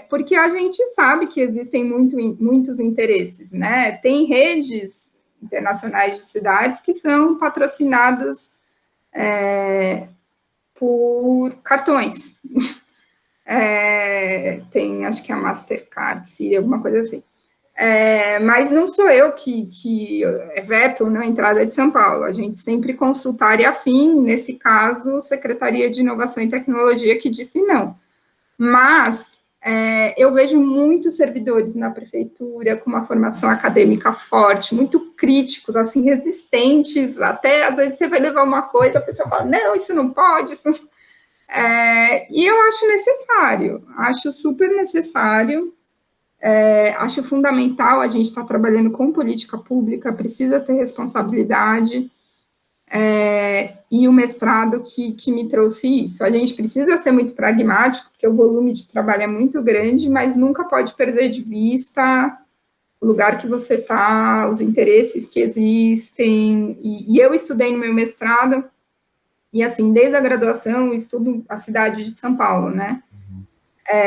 porque a gente sabe que existem muitos interesses, né? Tem redes internacionais de cidades que são patrocinadas por cartões. Tem, acho que a Mastercard, Siri, alguma coisa assim. Mas não sou eu que veto na entrada de São Paulo. A gente sempre consulta a área afim, nesse caso, Secretaria de Inovação e Tecnologia, que disse não. Mas eu vejo muitos servidores na prefeitura com uma formação acadêmica forte, muito críticos, assim, resistentes, até às vezes você vai levar uma coisa, a pessoa fala, não, isso não pode, isso não... E eu acho necessário, acho super necessário, acho fundamental a gente estar trabalhando com política pública, precisa ter responsabilidade, e o mestrado que me trouxe isso. A gente precisa ser muito pragmático, porque o volume de trabalho é muito grande, mas nunca pode perder de vista o lugar que você está, os interesses que existem. E eu estudei no meu mestrado, e assim, desde a graduação, eu estudo a cidade de São Paulo, né?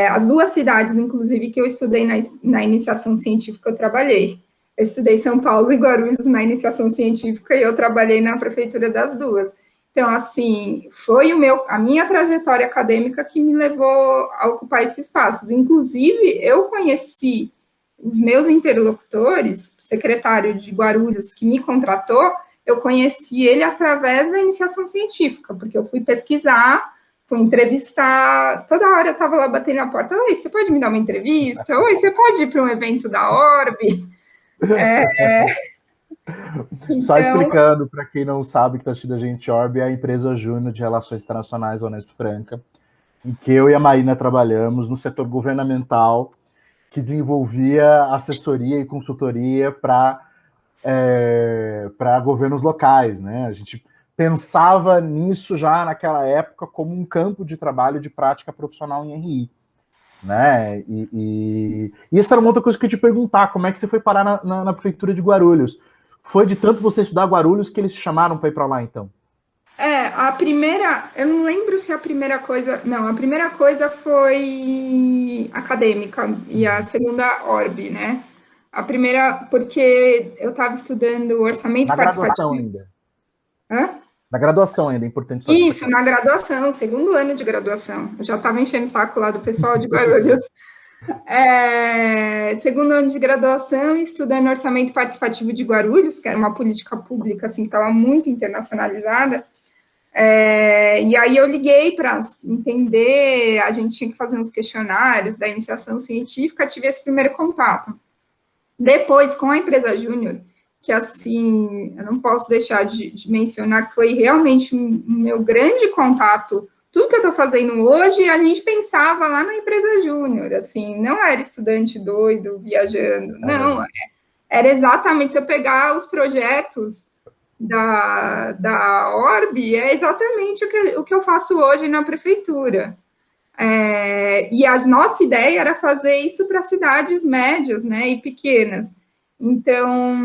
As duas cidades, inclusive, que eu estudei na iniciação científica, eu trabalhei. Eu estudei São Paulo e Guarulhos na iniciação científica e eu trabalhei na prefeitura das duas. Então, assim, foi a minha trajetória acadêmica que me levou a ocupar esses espaços. Inclusive, eu conheci os meus interlocutores, o secretário de Guarulhos que me contratou, eu conheci ele através da iniciação científica, porque eu fui pesquisar, fui entrevistar, toda hora eu estava lá batendo na porta, oi, você pode me dar uma entrevista? Oi, você pode ir para um evento da Orbe? Só Então, explicando para quem não sabe que está assistindo a gente, Orbe é a empresa júnior de Relações Internacionais da Unesp Franca, em que eu e a Marina trabalhamos no setor governamental, que desenvolvia assessoria e consultoria para governos locais, né? A gente pensava nisso já naquela época como um campo de trabalho de prática profissional em RI, né? E essa era uma outra coisa que eu ia te perguntar, como é que você foi parar na prefeitura de Guarulhos? Foi de tanto você estudar Guarulhos que eles te chamaram para ir para lá, então? a primeira, eu não lembro se a primeira coisa, não, a primeira coisa foi acadêmica e a segunda Orbe, né? A primeira, porque eu estava estudando orçamento Na graduação participativo. ainda. Hã? Na graduação ainda, é importante só Isso, destacar. na graduação, segundo ano de graduação. Eu já estava enchendo o saco lá do pessoal de Guarulhos. Segundo ano de graduação, estudando orçamento participativo de Guarulhos, que era uma política pública assim, que estava muito internacionalizada. E aí eu liguei para entender, a gente tinha que fazer uns questionários da iniciação científica, tive esse primeiro contato. Depois, com a empresa Júnior, que assim, eu não posso deixar de mencionar que foi realmente o meu grande contato. Tudo que eu estou fazendo hoje, a gente pensava lá na empresa Júnior, assim, não era estudante doido, viajando, não, era exatamente, se eu pegar os projetos da Orbe, é exatamente o que eu faço hoje na prefeitura. E a nossa ideia era fazer isso para cidades médias, né, e pequenas. Então,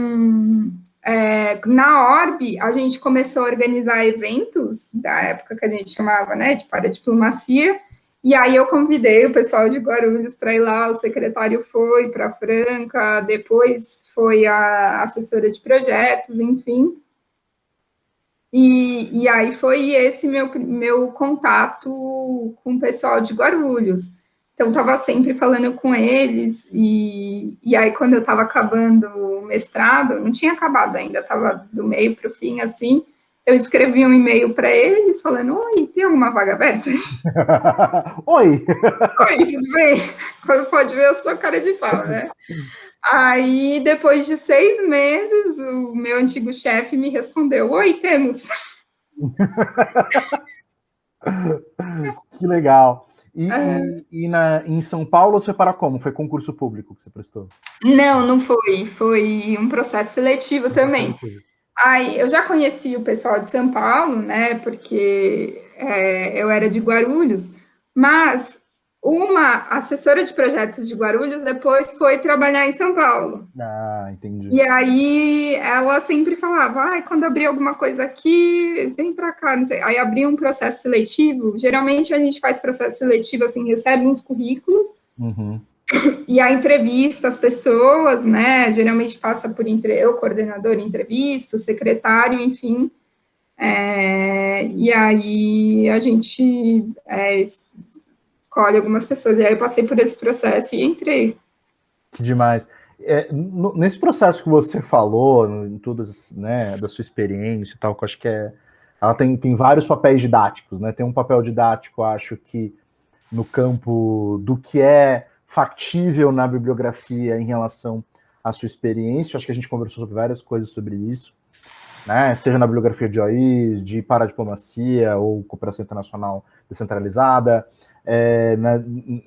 na Orbe, a gente começou a organizar eventos, da época que a gente chamava, né, de paradiplomacia, e aí eu convidei o pessoal de Guarulhos para ir lá, o secretário foi para Franca, depois foi a assessora de projetos, enfim. E aí foi esse meu contato com o pessoal de Guarulhos. Então, estava sempre falando com eles, e aí, quando eu estava acabando o mestrado, não tinha acabado ainda, estava do meio para o fim, assim, eu escrevi um e-mail para eles, falando, oi, tem alguma vaga aberta? Oi! Oi, tudo bem? Quando pode ver, eu sou cara de pau, né? Aí, depois de 6 meses, o meu antigo chefe me respondeu, oi, temos. Que legal. Em São Paulo, você foi para como? Foi concurso público que você prestou? Não foi. Foi um processo seletivo também. Seletivo. Aí, eu já conheci o pessoal de São Paulo, né? Porque eu era de Guarulhos, mas uma assessora de projetos de Guarulhos depois foi trabalhar em São Paulo. Ah, entendi. E aí ela sempre falava, quando abrir alguma coisa aqui, vem para cá, não sei. Aí abria um processo seletivo. Geralmente a gente faz processo seletivo assim, recebe uns currículos. Uhum. E a entrevista as pessoas, né? Geralmente passa por eu, coordenador, entrevista, o secretário, enfim. E aí a gente escolhe algumas pessoas. E aí eu passei por esse processo e entrei. Que demais. Nesse processo que você falou, em todas, né, da sua experiência e tal, que eu acho que ela tem vários papéis didáticos, né? Tem um papel didático, acho que no campo do que é factível na bibliografia em relação à sua experiência. Acho que a gente conversou sobre várias coisas sobre isso, né? Seja na bibliografia de OIS, de paradiplomacia ou cooperação internacional descentralizada,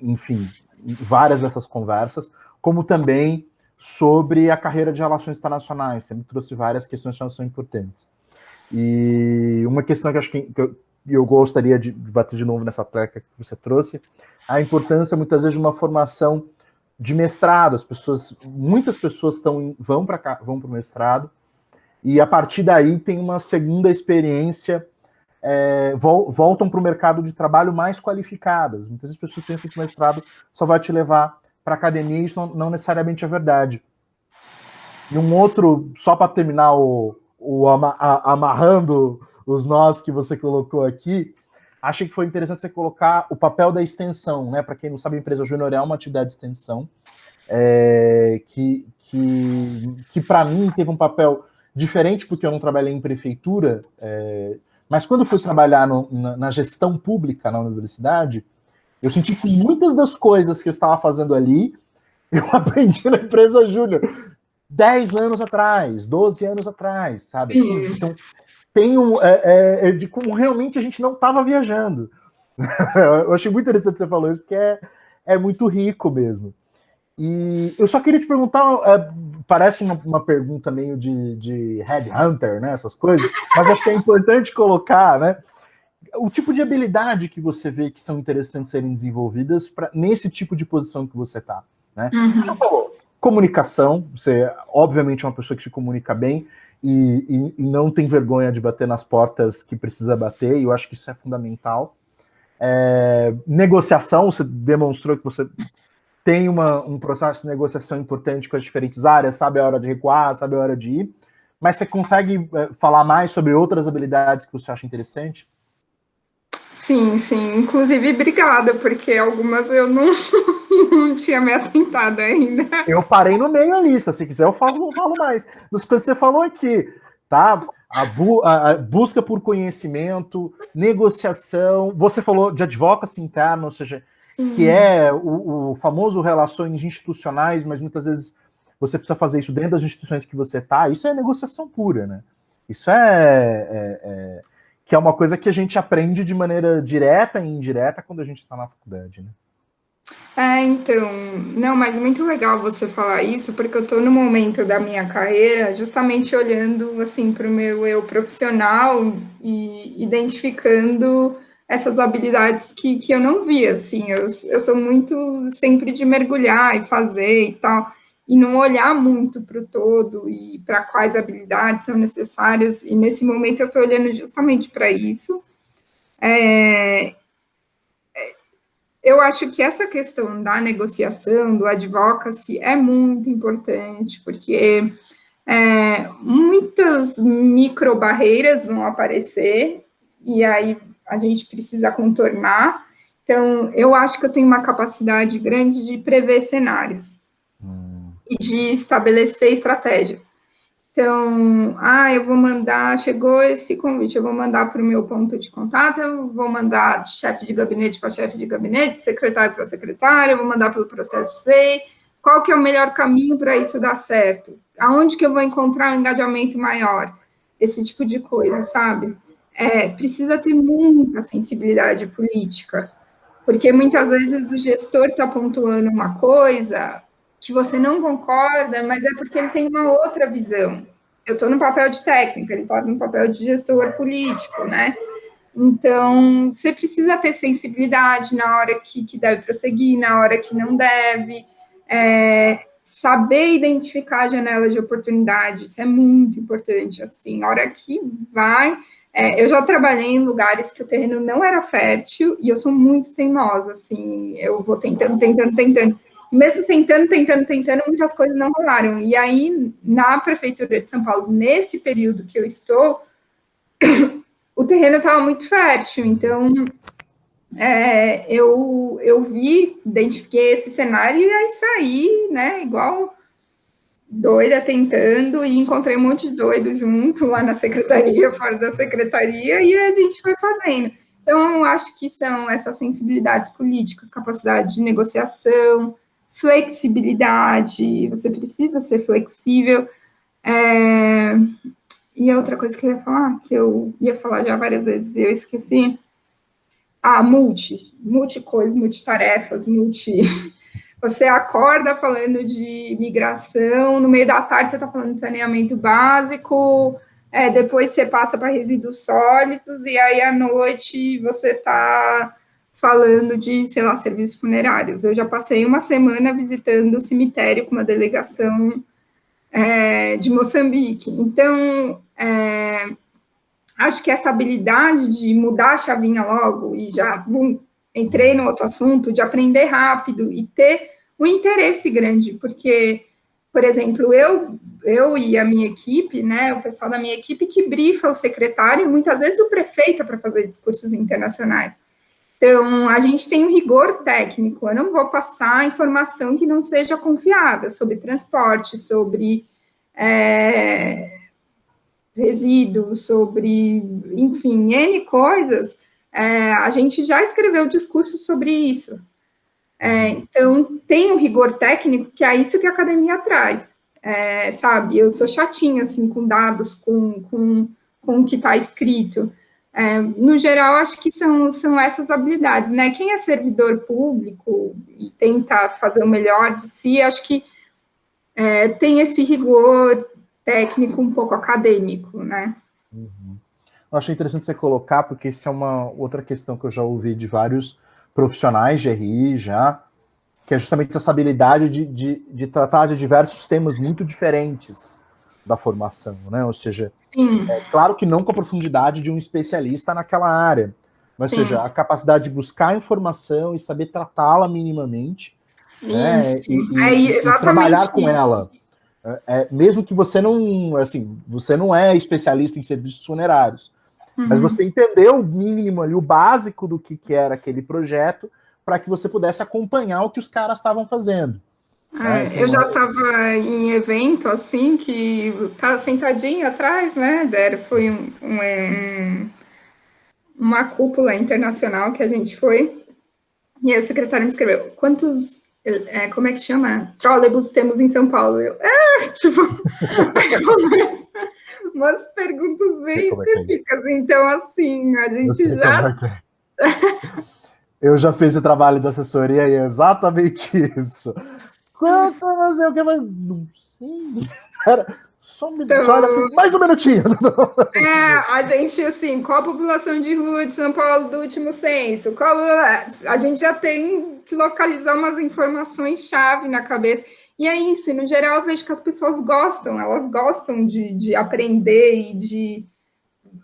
enfim, várias dessas conversas, como também sobre a carreira de relações internacionais. Sempre trouxe várias questões que são importantes. E uma questão que acho que eu gostaria de bater de novo nessa tecla que você trouxe, a importância muitas vezes de uma formação de mestrado. Muitas pessoas vão para o mestrado e a partir daí tem uma segunda experiência, voltam para o mercado de trabalho mais qualificadas. Muitas vezes as pessoas pensam que o mestrado só vai te levar para a academia, e isso não necessariamente é verdade. E um outro, só para terminar amarrando os nós que você colocou aqui, achei que foi interessante você colocar o papel da extensão, né? Para quem não sabe, a empresa júnior é uma atividade de extensão, que para mim teve um papel diferente, porque eu não trabalhei em prefeitura, mas quando eu fui trabalhar na gestão pública na universidade, eu senti que muitas das coisas que eu estava fazendo ali, eu aprendi na empresa júnior 10 anos atrás, 12 anos atrás, sabe? Assim, então, tem de como realmente a gente não estava viajando. Eu achei muito interessante que você falou isso, porque é muito rico mesmo. E eu só queria te perguntar, parece uma pergunta meio de headhunter, né, essas coisas, mas acho que é importante colocar, né, o tipo de habilidade que você vê que são interessantes serem desenvolvidas nesse tipo de posição que você está, né? Você já falou, comunicação, você obviamente é uma pessoa que se comunica bem e não tem vergonha de bater nas portas que precisa bater, e eu acho que isso é fundamental. Negociação, você demonstrou que você tem um processo de negociação importante com as diferentes áreas, sabe a hora de recuar, sabe a hora de ir, mas você consegue falar mais sobre outras habilidades que você acha interessante? Sim, sim. Inclusive, obrigada, porque algumas eu não tinha me atentado ainda. Eu parei no meio da lista, se quiser eu falo mais. Dos que você falou aqui, tá? A busca por conhecimento, negociação, você falou de advocacy interno, ou seja, que é o famoso relações institucionais, mas muitas vezes você precisa fazer isso dentro das instituições que você está. Isso é negociação pura, né? Isso que é uma coisa que a gente aprende de maneira direta e indireta quando a gente está na faculdade, né? Então, não, mas muito legal você falar isso, porque eu estou no momento da minha carreira justamente olhando, assim, para o meu eu profissional e identificando essas habilidades que eu não via, assim, eu sou muito sempre de mergulhar e fazer e tal, e não olhar muito para o todo e para quais habilidades são necessárias, e nesse momento eu estou olhando justamente para isso. Eu acho que essa questão da negociação, do advocacy, é muito importante, porque muitas microbarreiras vão aparecer, e aí a gente precisa contornar. Então, eu acho que eu tenho uma capacidade grande de prever cenários e de estabelecer estratégias. Então, eu vou mandar, chegou esse convite, eu vou mandar para o meu ponto de contato, eu vou mandar de chefe de gabinete para chefe de gabinete, secretário para secretário, eu vou mandar pelo processo SEI, qual que é o melhor caminho para isso dar certo? Aonde que eu vou encontrar um engajamento maior? Esse tipo de coisa, sabe? Precisa ter muita sensibilidade política, porque muitas vezes o gestor está pontuando uma coisa que você não concorda, mas é porque ele tem uma outra visão. Eu estou no papel de técnica, ele está no papel de gestor político, né? Então, você precisa ter sensibilidade na hora que deve prosseguir, na hora que não deve, saber identificar a janela de oportunidade, isso é muito importante, assim, a hora que vai... eu já trabalhei em lugares que o terreno não era fértil e eu sou muito teimosa, assim, eu vou tentando, mesmo tentando, muitas coisas não rolaram. E aí, na Prefeitura de São Paulo, nesse período que eu estou, o terreno estava muito fértil, então eu vi, identifiquei esse cenário e aí saí, né, igual doida tentando, e encontrei um monte de doido junto lá na secretaria, fora da secretaria, e a gente foi fazendo. Então, eu acho que são essas sensibilidades políticas, capacidade de negociação, flexibilidade, você precisa ser flexível. E a outra coisa que eu ia falar, que eu ia falar já várias vezes e eu esqueci, multi-coisas, multitarefas, Você acorda falando de migração, no meio da tarde você está falando de saneamento básico, depois você passa para resíduos sólidos, e aí à noite você está falando de, sei lá, serviços funerários. Eu já passei uma semana visitando o cemitério com uma delegação de Moçambique. Então, acho que essa habilidade de mudar a chavinha logo e já entrei no outro assunto, de aprender rápido e ter um interesse grande, porque, por exemplo, eu e a minha equipe, né, o pessoal da minha equipe que brifa o secretário e muitas vezes o prefeito para fazer discursos internacionais. Então, a gente tem um rigor técnico, eu não vou passar informação que não seja confiável sobre transporte, sobre resíduos, sobre, enfim, N coisas, a gente já escreveu discurso sobre isso. Então, tem um rigor técnico, que é isso que a academia traz, sabe? Eu sou chatinha, assim, com dados, com o que está escrito. No geral, acho que são essas habilidades, né? Quem é servidor público e tenta fazer o melhor de si, acho que tem esse rigor técnico um pouco acadêmico, né? Uhum. Eu achei interessante você colocar, porque isso é uma outra questão que eu já ouvi de vários profissionais de RI já, que é justamente essa habilidade de tratar de diversos temas muito diferentes da formação, né? Ou seja, Sim, claro que não com a profundidade de um especialista naquela área, mas sim. seja, a capacidade de buscar informação e saber tratá-la minimamente, né? Isso. E trabalhar com ela. Mesmo que você não, assim, você não é especialista em serviços funerários, mas você entendeu o mínimo ali, o básico do que era aquele projeto, para que você pudesse acompanhar o que os caras estavam fazendo. Então, eu já estava em evento, assim, que estava sentadinho atrás, né? Foi uma cúpula internacional que a gente foi, e aí o secretário me escreveu, quantos, como é que chama? Trólebus temos em São Paulo. Eu, tipo, umas perguntas bem específicas. Então, assim, a gente já... Eu já fiz o trabalho de assessoria e é exatamente isso. Quanto, mas eu que não sei. Só olha assim, mais um minutinho. A gente, assim, qual a população de rua de São Paulo do último censo? A gente já tem que localizar umas informações-chave na cabeça. E é isso, no geral, eu vejo que as pessoas gostam, elas gostam de aprender e de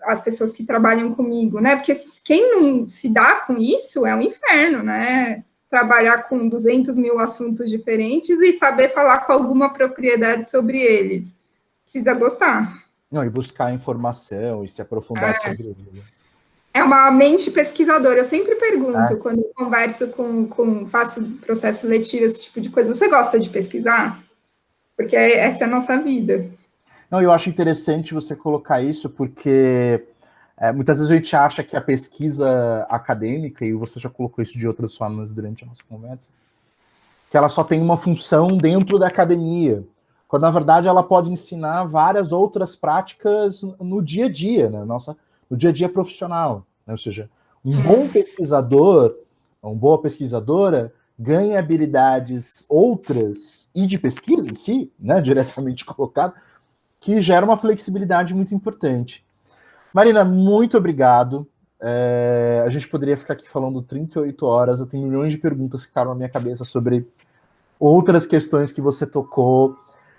as pessoas que trabalham comigo, né? Porque quem não se dá com isso é um inferno, né? Trabalhar com 200 mil assuntos diferentes e saber falar com alguma propriedade sobre eles. Precisa gostar. Não, e buscar informação e se aprofundar sobre ele. É uma mente pesquisadora. Eu sempre pergunto, quando eu converso faço processo seletivo, esse tipo de coisa, você gosta de pesquisar? Porque essa é a nossa vida. Não, eu acho interessante você colocar isso, porque muitas vezes a gente acha que a pesquisa acadêmica, e você já colocou isso de outras formas durante a nossa conversa, que ela só tem uma função dentro da academia, quando na verdade ela pode ensinar várias outras práticas no dia a dia, né? No dia a dia profissional. Né? Ou seja, um bom pesquisador, uma boa pesquisadora, ganha habilidades outras, e de pesquisa em si, né, diretamente colocado, que gera uma flexibilidade muito importante. Marina, muito obrigado. A gente poderia ficar aqui falando 38 horas, eu tenho milhões de perguntas que ficaram na minha cabeça sobre outras questões que você tocou.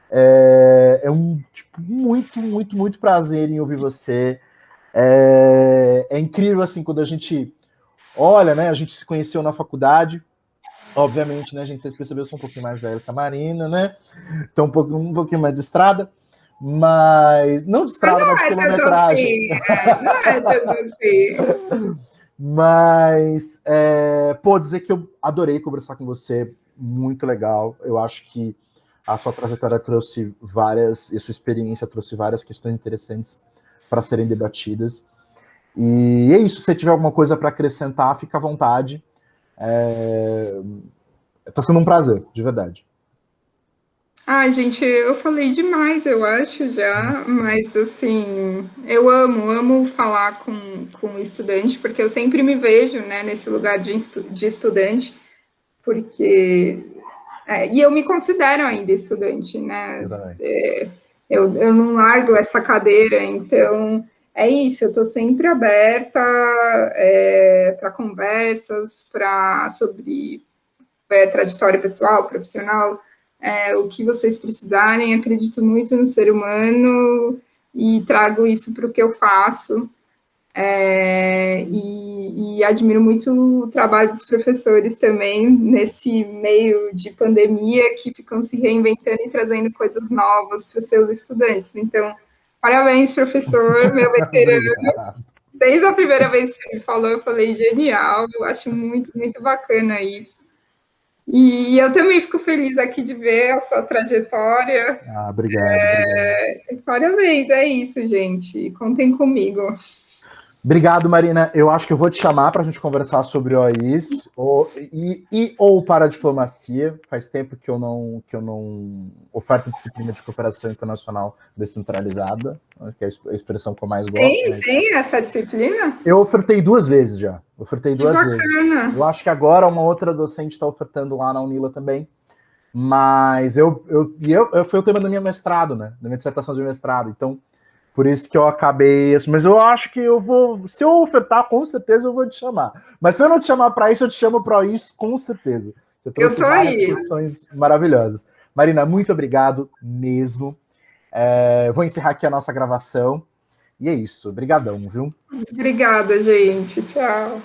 É muito prazer em ouvir você. É incrível, assim, quando a gente olha, né, a gente se conheceu na faculdade, obviamente, né, gente, vocês perceberam, eu sou um pouquinho mais velho que a Marina, né, então um pouquinho mais de estrada, mas não de estrada, mas de quilometragem. Não é tanto assim. Mas, dizer que eu adorei conversar com você, muito legal. Eu acho que a sua trajetória trouxe e sua experiência trouxe várias questões interessantes para serem debatidas. E é isso, se você tiver alguma coisa para acrescentar, fica à vontade. Tá sendo um prazer, de verdade. Ah, gente, eu falei demais, eu acho já, mas assim, eu amo falar com estudante, porque eu sempre me vejo, né, nesse lugar de estudante, porque. E eu me considero ainda estudante, né? Eu também. Eu não largo essa cadeira, então é isso, eu estou sempre aberta para conversas, sobre trajetória pessoal, profissional, o que vocês precisarem. Acredito muito no ser humano e trago isso para o que eu faço. E admiro muito o trabalho dos professores também, nesse meio de pandemia, que ficam se reinventando e trazendo coisas novas para os seus estudantes. Então, parabéns, professor, meu veterano. Obrigado. Desde a primeira vez que você me falou, eu falei genial, eu acho muito, muito bacana isso. E eu também fico feliz aqui de ver a sua trajetória. Obrigado, obrigado. Parabéns, é isso, gente. Contem comigo. Obrigado, Marina. Eu acho que eu vou te chamar para a gente conversar sobre OIs ou para a diplomacia. Faz tempo que eu não oferto disciplina de cooperação internacional descentralizada, que é a expressão que eu mais gosto. Tem essa disciplina? Eu ofertei 2 vezes já. Ofertei Que 2 vezes. bacana. Eu acho que agora uma outra docente está ofertando lá na Unila também. Mas foi o tema do meu mestrado, né? Da minha dissertação de mestrado. Então, por isso que eu acabei isso. Mas eu acho que eu vou. Se eu ofertar, com certeza eu vou te chamar. Mas se eu não te chamar para isso, eu te chamo para isso, com certeza. Você trouxe várias questões maravilhosas. Marina, muito obrigado mesmo. Vou encerrar aqui a nossa gravação. E é isso. Obrigadão, viu? Obrigada, gente. Tchau.